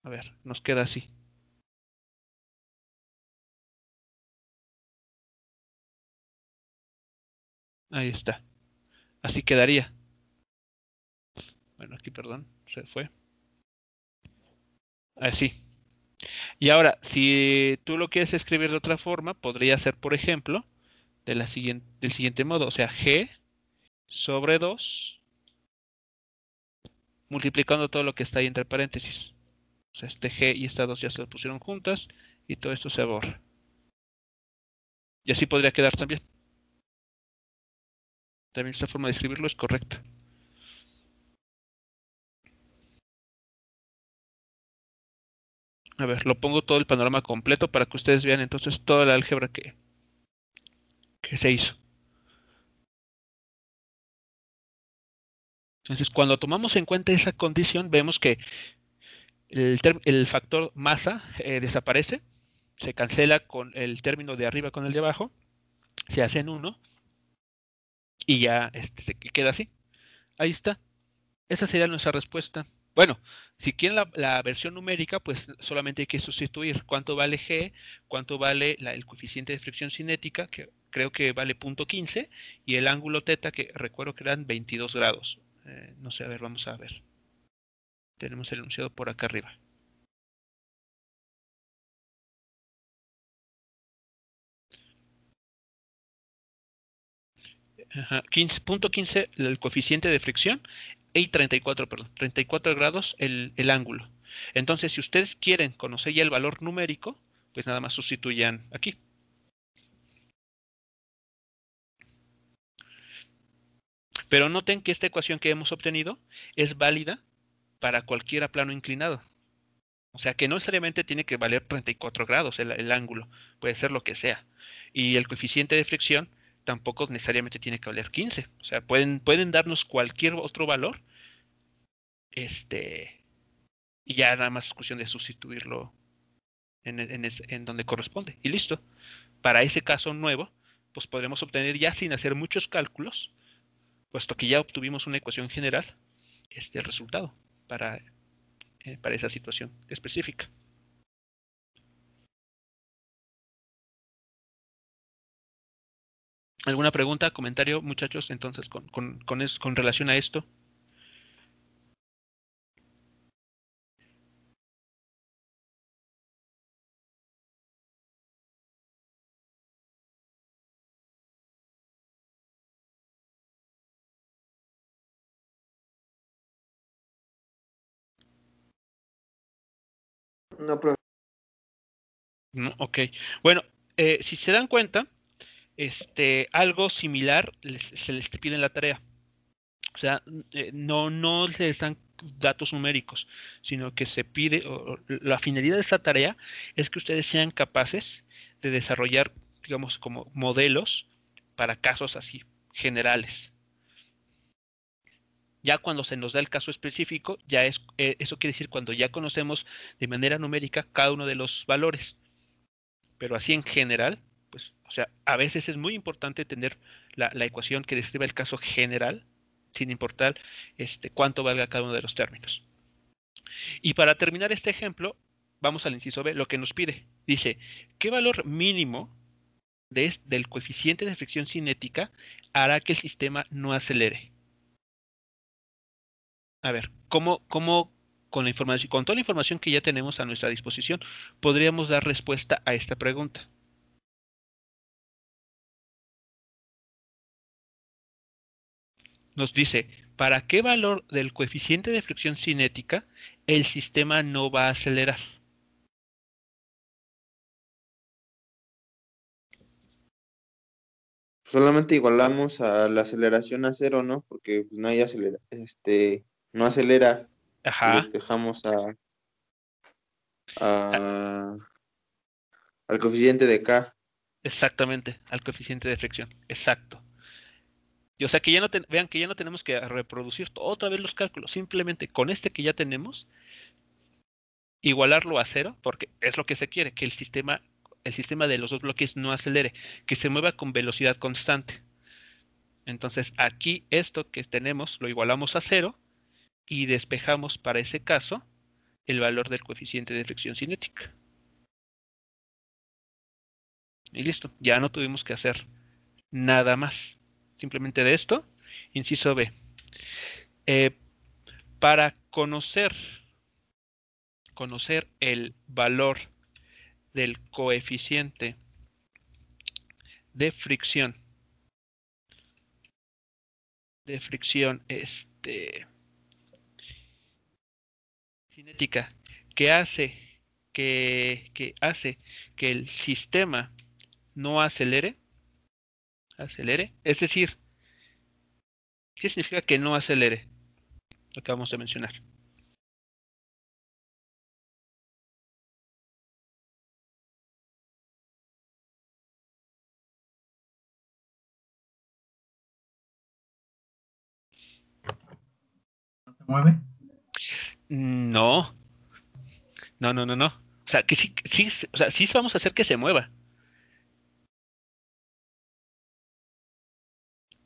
A ver, nos queda así. Ahí está. Así quedaría. Bueno, aquí, perdón, se fue. Así. Y ahora, si tú lo quieres escribir de otra forma, podría ser, por ejemplo, del siguiente modo. O sea, G sobre 2 multiplicando todo lo que está ahí entre paréntesis. O sea, este G y esta 2 ya se lo pusieron juntas y todo esto se borra. Y así podría quedar también. También esta forma de escribirlo es correcta. A ver, lo pongo todo el panorama completo para que ustedes vean entonces toda la álgebra que se hizo. Entonces, cuando tomamos en cuenta esa condición, vemos que el factor masa desaparece, se cancela con el término de arriba con el de abajo, se hace en 1 y ya se queda así. Ahí está. Esa sería nuestra respuesta. Bueno, si quieren la versión numérica, pues solamente hay que sustituir cuánto vale G, cuánto vale el coeficiente de fricción cinética, que creo que vale 0.15, y el ángulo teta, que recuerdo que eran 22 grados. No sé, a ver, vamos a ver. Tenemos el enunciado por acá arriba. Ajá, 15.15 el coeficiente de fricción y 34 grados el ángulo. Entonces, si ustedes quieren conocer ya el valor numérico, pues nada más sustituyan aquí. Pero noten que esta ecuación que hemos obtenido es válida para cualquier plano inclinado. O sea que no necesariamente tiene que valer 34 grados el ángulo, puede ser lo que sea. Y el coeficiente de fricción tampoco necesariamente tiene que valer 15. O sea, pueden darnos cualquier otro valor, y ya nada más es cuestión de sustituirlo en donde corresponde. Y listo. Para ese caso nuevo, pues podremos obtener ya sin hacer muchos cálculos, puesto que ya obtuvimos una ecuación general, el resultado para esa situación específica. ¿Alguna pregunta, comentario, muchachos, entonces, con relación a esto? No, profe. No, ok. Bueno, si se dan cuenta, algo similar se les pide en la tarea. O sea, no les dan datos numéricos, sino que se pide, o la finalidad de esta tarea es que ustedes sean capaces de desarrollar, digamos, como modelos para casos así, generales. Ya cuando se nos da el caso específico, ya eso quiere decir cuando ya conocemos de manera numérica cada uno de los valores. Pero así en general, pues, o sea, a veces es muy importante tener la ecuación que describa el caso general, sin importar cuánto valga cada uno de los términos. Y para terminar este ejemplo, vamos al inciso B, lo que nos pide. Dice, ¿qué valor mínimo del coeficiente de fricción cinética hará que el sistema no acelere? A ver, ¿cómo con con toda la información que ya tenemos a nuestra disposición, podríamos dar respuesta a esta pregunta? Nos dice, ¿para qué valor del coeficiente de fricción cinética el sistema no va a acelerar? Solamente igualamos a la aceleración a cero, ¿no? Porque pues, no hay no acelera si Ajá, despejamos a- a- al coeficiente de K. exactamente, al coeficiente de fricción, exacto. Y o sea que ya vean que ya no tenemos que reproducir otra vez los cálculos, simplemente con este que ya tenemos, igualarlo a cero, porque es lo que se quiere, que el sistema de los dos bloques no acelere, que se mueva con velocidad constante. Entonces aquí esto que tenemos lo igualamos a cero y despejamos para ese caso el valor del coeficiente de fricción cinética. Y listo, ya no tuvimos que hacer nada más. Simplemente de esto, inciso B. Eh, para conocer el valor del coeficiente de fricción, cinética, que hace que el sistema no acelere, es decir, ¿qué significa que no acelere? Lo que vamos a mencionar. ¿No se mueve? No, no, no, no, no. O sea, que sí, sí, o sea, sí vamos a hacer que se mueva,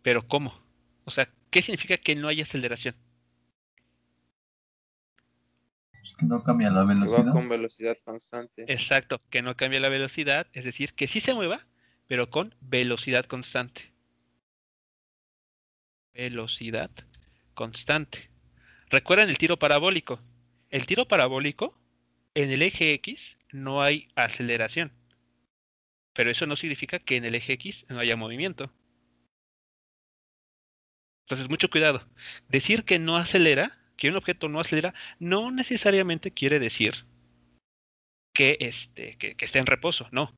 pero ¿cómo? O sea, ¿qué significa que no hay aceleración? Pues que no cambia la Que va velocidad. con velocidad constante. Exacto, que no cambia la velocidad, es decir, que sí se mueva, pero con velocidad constante. Velocidad constante. ¿Recuerdan el tiro parabólico? El tiro parabólico, en el eje X no hay aceleración, pero eso no significa que en el eje X no haya movimiento. Entonces, mucho cuidado. Decir que no acelera, que un objeto no acelera, no necesariamente quiere decir que esté en reposo. No.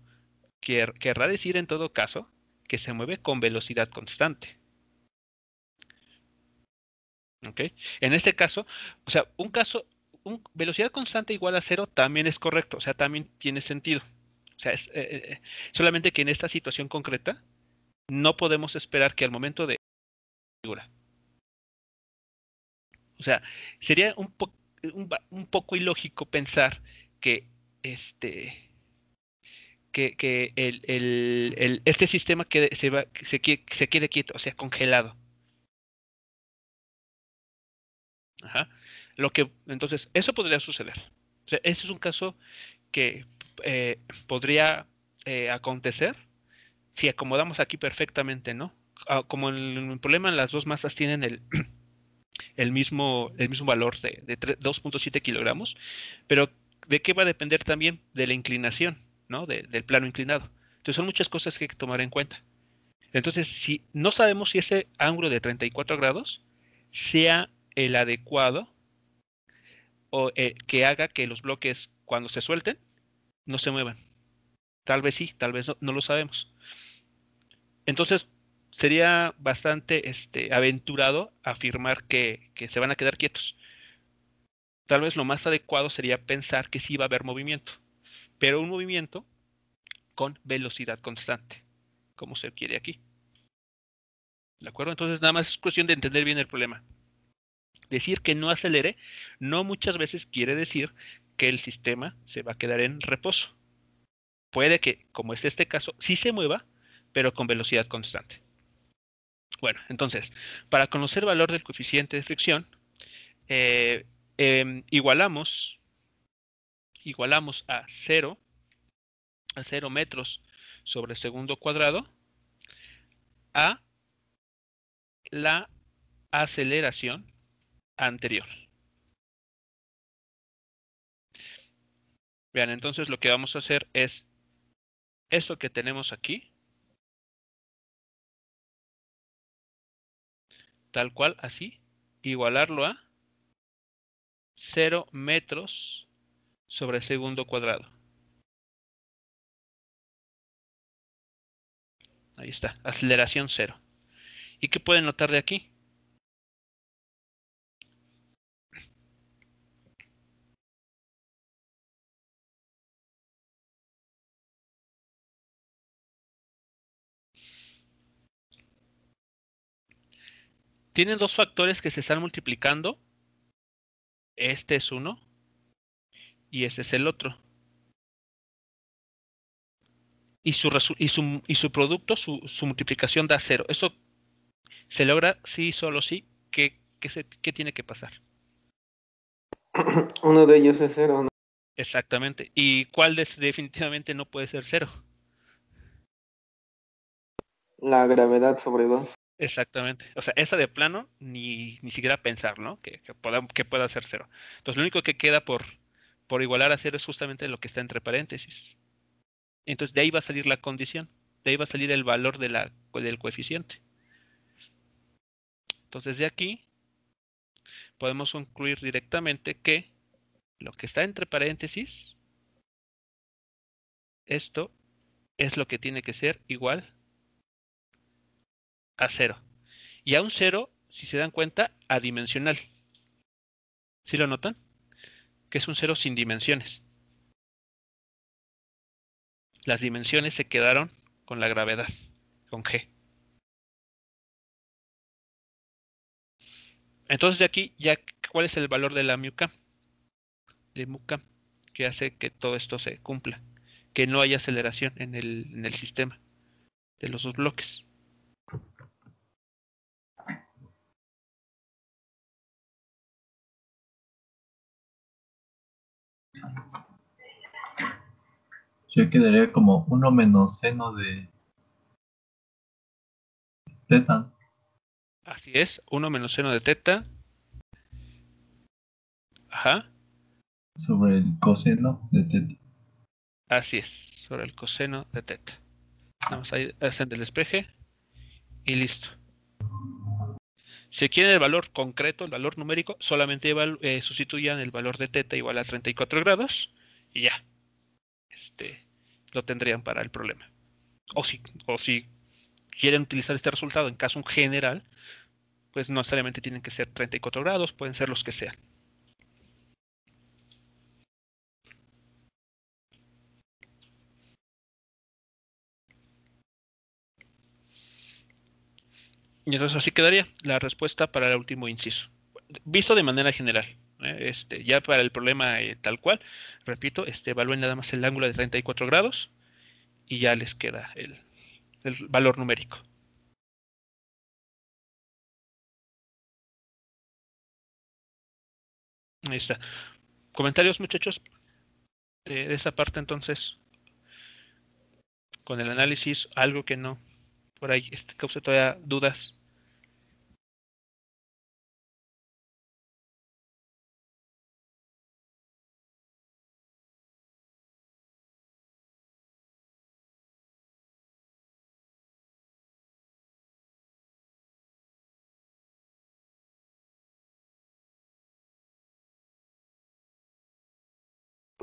Querrá decir en todo caso que se mueve con velocidad constante. ¿Ok? En este caso, o sea, velocidad constante igual a cero también es correcto, o sea, también tiene sentido. O sea, solamente que en esta situación concreta no podemos esperar que al momento de figura. O sea, sería un poco ilógico pensar que este sistema se quede quieto, o sea, congelado. Ajá. Entonces, eso podría suceder. O sea, ese es un caso que podría acontecer si acomodamos aquí perfectamente, ¿no? Como el problema, las dos masas tienen el mismo valor de 2.7 kilogramos, pero ¿de qué va a depender también? De la inclinación, ¿no? Del plano inclinado. Entonces son muchas cosas que hay que tomar en cuenta. Entonces, si no sabemos si ese ángulo de 34 grados sea el adecuado o que haga que los bloques cuando se suelten no se muevan. Tal vez sí, tal vez no, no lo sabemos. Entonces, sería bastante aventurado afirmar que se van a quedar quietos. Tal vez lo más adecuado sería pensar que sí va a haber movimiento, pero un movimiento con velocidad constante, como se quiere aquí. ¿De acuerdo? Entonces, nada más es cuestión de entender bien el problema. Decir que no acelere no muchas veces quiere decir que el sistema se va a quedar en reposo. Puede que, como es este caso, sí se mueva, pero con velocidad constante. Bueno, entonces, para conocer el valor del coeficiente de fricción, eh, igualamos a 0 metros sobre segundo cuadrado a la aceleración anterior. Vean, entonces lo que vamos a hacer es esto que tenemos aquí, tal cual, así, igualarlo a 0 metros sobre segundo cuadrado. Ahí está, aceleración 0. ¿Y qué pueden notar de aquí? Tienen dos factores que se están multiplicando. Este es uno y este es el otro. Y su producto, su multiplicación da 0. Eso se logra sí, solo sí. ¿Qué tiene que pasar? Uno de ellos es cero, ¿no? Exactamente. ¿Y cuál definitivamente no puede ser 0? La gravedad sobre 2. Exactamente. O sea, esa de plano ni siquiera pensar, ¿no? Que pueda ser 0. Entonces, lo único que queda por igualar a 0 es justamente lo que está entre paréntesis. Entonces, de ahí va a salir la condición. De ahí va a salir el valor del coeficiente. Entonces, de aquí podemos concluir directamente que lo que está entre paréntesis, esto es lo que tiene que ser igual a 0. Y a un 0, si se dan cuenta, adimensional. ¿Sí lo notan? Que es un 0 sin dimensiones. Las dimensiones se quedaron con la gravedad, con G. Entonces de aquí, ya, ¿cuál es el valor de la μk? De μk, que hace que todo esto se cumpla, que no haya aceleración en el sistema de los dos bloques. Yo quedaría como 1 menos seno de teta Así es, 1 menos seno de teta. Ajá, sobre el coseno de teta. así es, sobre el coseno de teta. Nada más ahí hacen el despeje y listo. Si quieren el valor concreto, el valor numérico, solamente sustituyan el valor de θ igual a 34 grados y ya, lo tendrían para el problema. O si quieren utilizar este resultado en caso general, pues no necesariamente tienen que ser 34 grados, pueden ser los que sean. Y entonces así quedaría la respuesta para el último inciso. Visto de manera general. Ya para el problema tal cual, repito, evalúen nada más el ángulo de 34 grados y ya les queda el valor numérico. Ahí está. ¿Comentarios, muchachos? De esa parte entonces, con el análisis, algo que no, por ahí causa todavía dudas.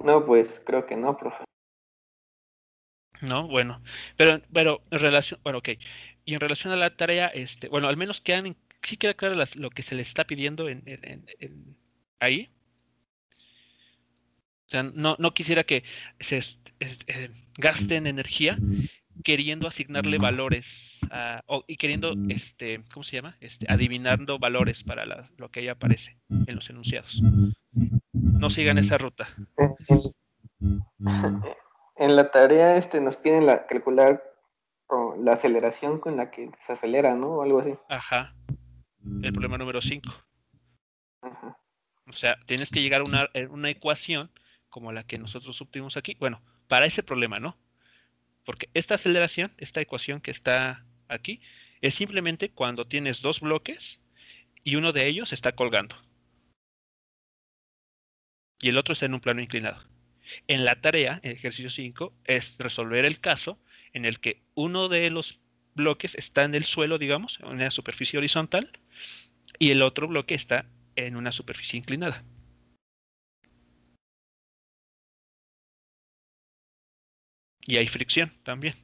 No, pues creo que no, profe. No, bueno, pero en relación, bueno, ok, y en relación a la tarea, bueno, al menos sí queda claro lo que se le está pidiendo ahí. O sea, no quisiera que se gasten energía queriendo asignarle valores y queriendo, ¿cómo se llama? Adivinando valores para lo que ahí aparece en los enunciados. No sigan esa ruta. En la tarea nos piden calcular la aceleración con la que se acelera, ¿no? O algo así. Ajá. El problema número 5. Ajá. O sea, tienes que llegar a una ecuación como la que nosotros obtuvimos aquí. Bueno, para ese problema, ¿no? Porque esta aceleración, esta ecuación que está aquí, es simplemente cuando tienes dos bloques y uno de ellos está colgando. Y el otro está en un plano inclinado. En la tarea, en el ejercicio 5, es resolver el caso en el que uno de los bloques está en el suelo, digamos, en una superficie horizontal, y el otro bloque está en una superficie inclinada. Y hay fricción también.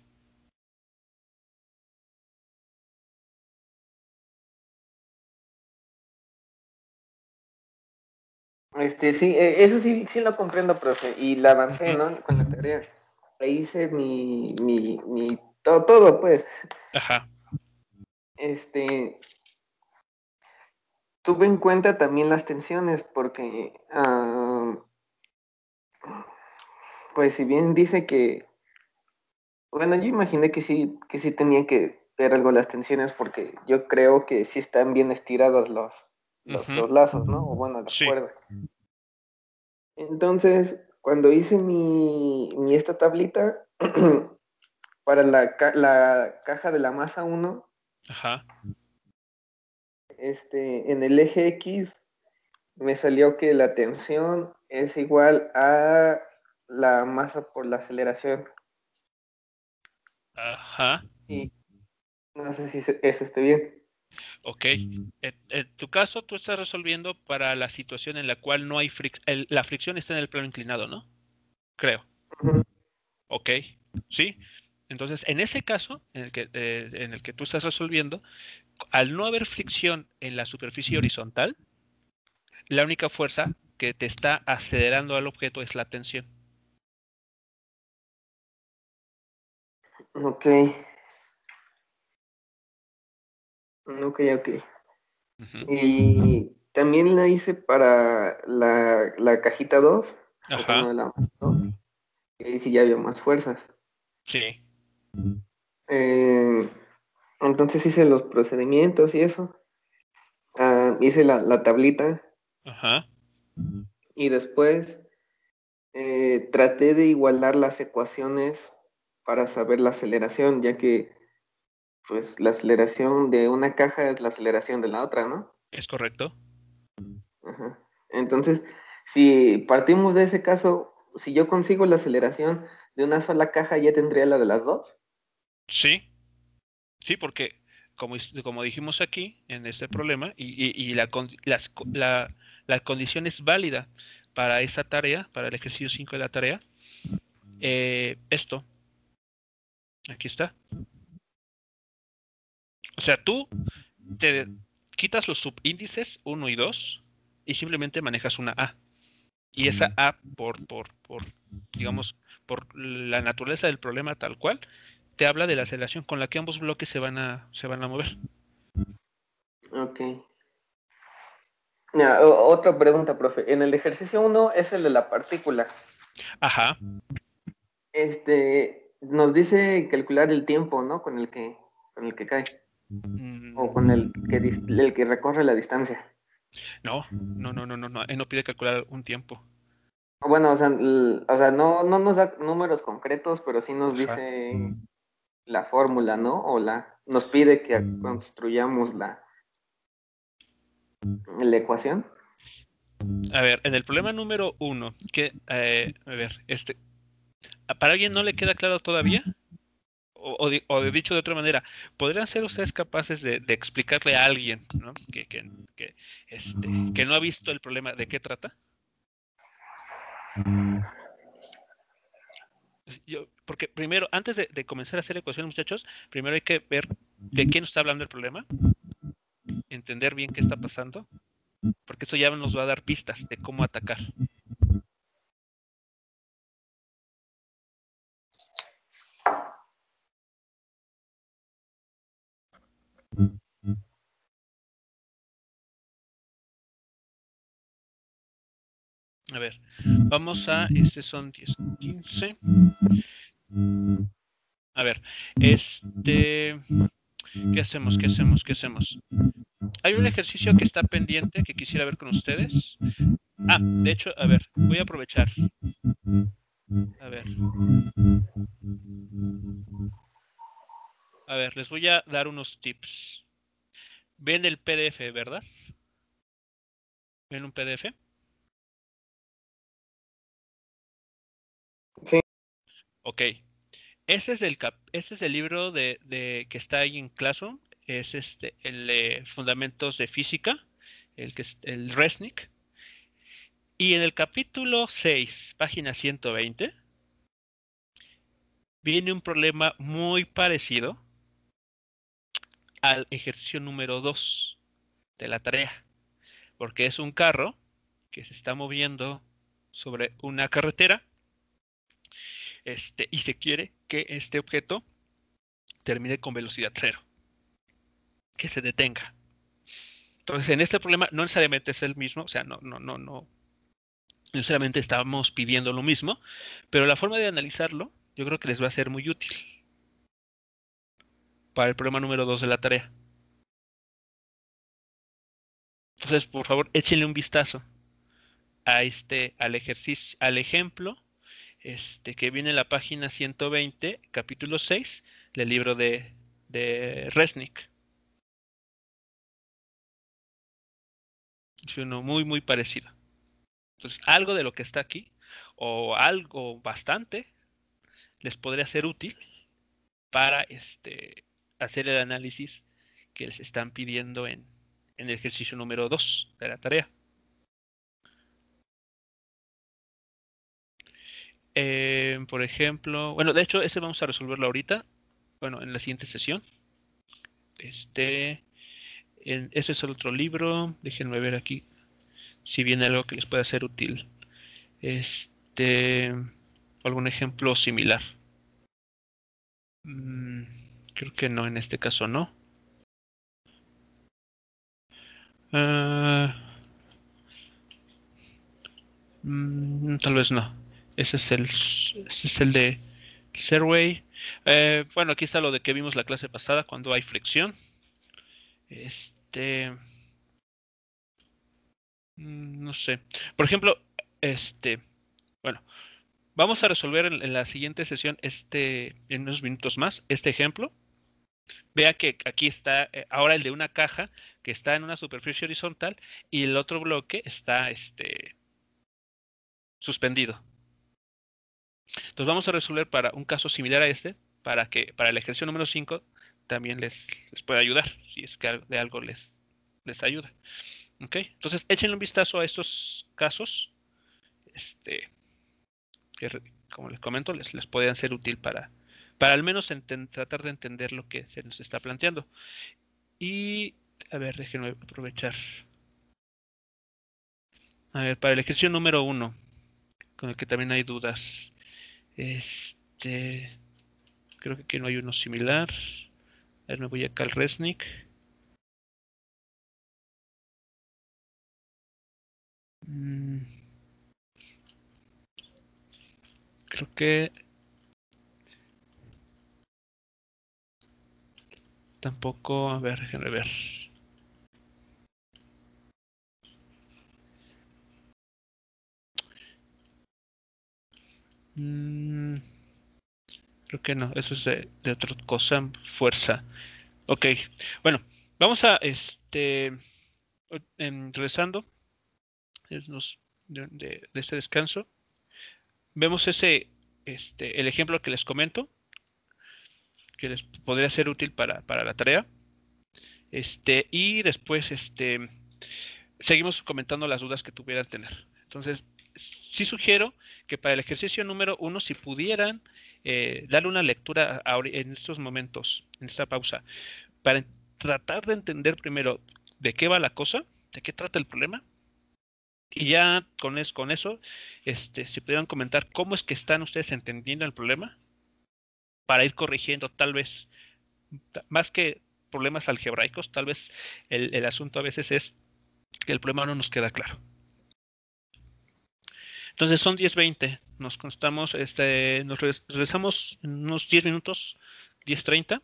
Sí, eso sí, sí lo comprendo, profe, y la avancé, ¿no? Con la tarea. Ahí hice todo, pues. Ajá. Tuve en cuenta también las tensiones, porque, pues si bien dice que, bueno, yo imaginé que sí tenía que ver algo las tensiones, porque yo creo que sí están bien estirados los lazos, ¿no? O bueno, la Sí. cuerda. Entonces, cuando hice esta tablita, para la caja de la masa 1, Ajá. en el eje X me salió que la tensión es igual a la masa por la aceleración. Ajá. Y no sé si eso esté bien. Ok. En tu caso, tú estás resolviendo para la situación en la cual no hay la fricción está en el plano inclinado, ¿no? Creo. Ujú. Ok. Sí. Entonces, en ese caso, en el que tú estás resolviendo, al no haber fricción en la superficie horizontal, la única fuerza que te está acelerando al objeto es la tensión. Ok. Ok. Ujú. Y también la hice para la cajita 2, o Ajá. bueno, la masa 2, y ahí sí ya había más fuerzas. Sí. Entonces hice los procedimientos y eso. Hice la tablita Ajá. y después traté de igualar las ecuaciones para saber la aceleración, ya que pues la aceleración de una caja es la aceleración de la otra, ¿no? Es correcto. Ajá. Entonces, si partimos de ese caso, si yo consigo la aceleración de una sola caja, ¿ya tendría la de las dos? Sí. Sí, porque como dijimos aquí en este problema, y la condición es válida para esa tarea, para el ejercicio 5 de la tarea, esto, aquí está. O sea, tú te quitas los subíndices 1 y 2 y simplemente manejas una A. Y esa A, digamos, por la naturaleza del problema tal cual, te habla de la aceleración con la que ambos bloques se van a mover. Ok. Ya, otra pregunta, profe. En el ejercicio 1 es el de la partícula. Ajá. Nos dice calcular el tiempo, ¿no? Con el que cae. O con el que recorre la distancia. No. No pide calcular un tiempo. Bueno, o sea, no nos da números concretos, pero sí nos Ajá. dice la fórmula, ¿no? Nos pide que construyamos la ecuación. A ver, en el problema número 1, ¿para alguien no le queda claro todavía? O dicho de otra manera, ¿podrían ser ustedes capaces de explicarle a alguien, ¿no? que no ha visto el problema de qué trata? Porque primero, antes de comenzar a hacer ecuaciones, muchachos, primero hay que ver de quién está hablando el problema, entender bien qué está pasando, porque eso ya nos va a dar pistas de cómo atacar. A ver, vamos son 10, 15. A ver, ¿qué hacemos? Hay un ejercicio que está pendiente que quisiera ver con ustedes. De hecho, a ver, voy a aprovechar. A ver, les voy a dar unos tips. ¿Ven el PDF, verdad? ¿Ven un PDF? Sí. Ok. Ese es el libro que está ahí en Classroom. Es el de Fundamentos de Física, el Resnick. Y en el capítulo 6, página 120, viene un problema muy parecido al ejercicio número 2 de la tarea, porque es un carro que se está moviendo sobre una carretera, y se quiere que este objeto termine con velocidad cero, que se detenga. Entonces, en este problema no necesariamente es el mismo, o sea, no necesariamente estamos pidiendo lo mismo, pero la forma de analizarlo yo creo que les va a ser muy útil para el problema número 2 de la tarea. Entonces, por favor, échenle un vistazo al ejercicio, al ejemplo, que viene en la página 120, capítulo 6, del libro de Resnick. Es uno muy, muy parecido. Entonces, algo de lo que está aquí, o algo bastante, les podría ser útil para hacer el análisis que les están pidiendo en el ejercicio número 2 de la tarea. Por ejemplo, bueno, de hecho, ese vamos a resolverlo ahorita, bueno, en la siguiente sesión. Ese es el otro libro, déjenme ver aquí si viene algo que les pueda ser útil. Algún ejemplo similar. Creo que no, en este caso no. Tal vez no. Ese es el de Serway. Bueno, aquí está lo de que vimos la clase pasada cuando hay flexión. No sé. Por ejemplo, bueno, vamos a resolver en la siguiente sesión en unos minutos más este ejemplo. Vea que aquí está ahora el de una caja que está en una superficie horizontal y el otro bloque está suspendido. Entonces vamos a resolver para un caso similar a para el ejercicio número 5 también les puede ayudar, si es que de algo les ayuda. ¿Ok? Entonces, échenle un vistazo a estos casos, que como les comento, les pueden ser útil para al menos tratar de entender lo que se nos está planteando. Y, a ver, déjenme aprovechar. A ver, para el ejercicio número 1, con el que también hay dudas. Creo que aquí no hay uno similar. A ver, me voy acá al Resnick. Creo que tampoco. A ver, déjenme ver. Creo que no, eso es de otra cosa, fuerza. Ok, bueno, vamos a regresando de este descanso. Vemos el ejemplo que les comento, que les podría ser útil para la tarea. Y después seguimos comentando las dudas que tuvieran tener. Entonces, sí sugiero que para el ejercicio número 1, si pudieran darle una lectura en estos momentos, en esta pausa, para tratar de entender primero de qué va la cosa, de qué trata el problema, y ya con eso, si pudieran comentar cómo es que están ustedes entendiendo el problema, para ir corrigiendo tal vez, más que problemas algebraicos, tal vez el asunto a veces es que el problema no nos queda claro. Entonces son 10:20, nos constamos, nos regresamos en unos 10 minutos, 10:30,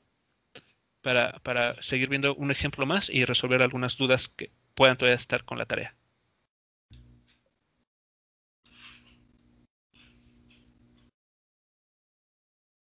para seguir viendo un ejemplo más y resolver algunas dudas que puedan todavía estar con la tarea.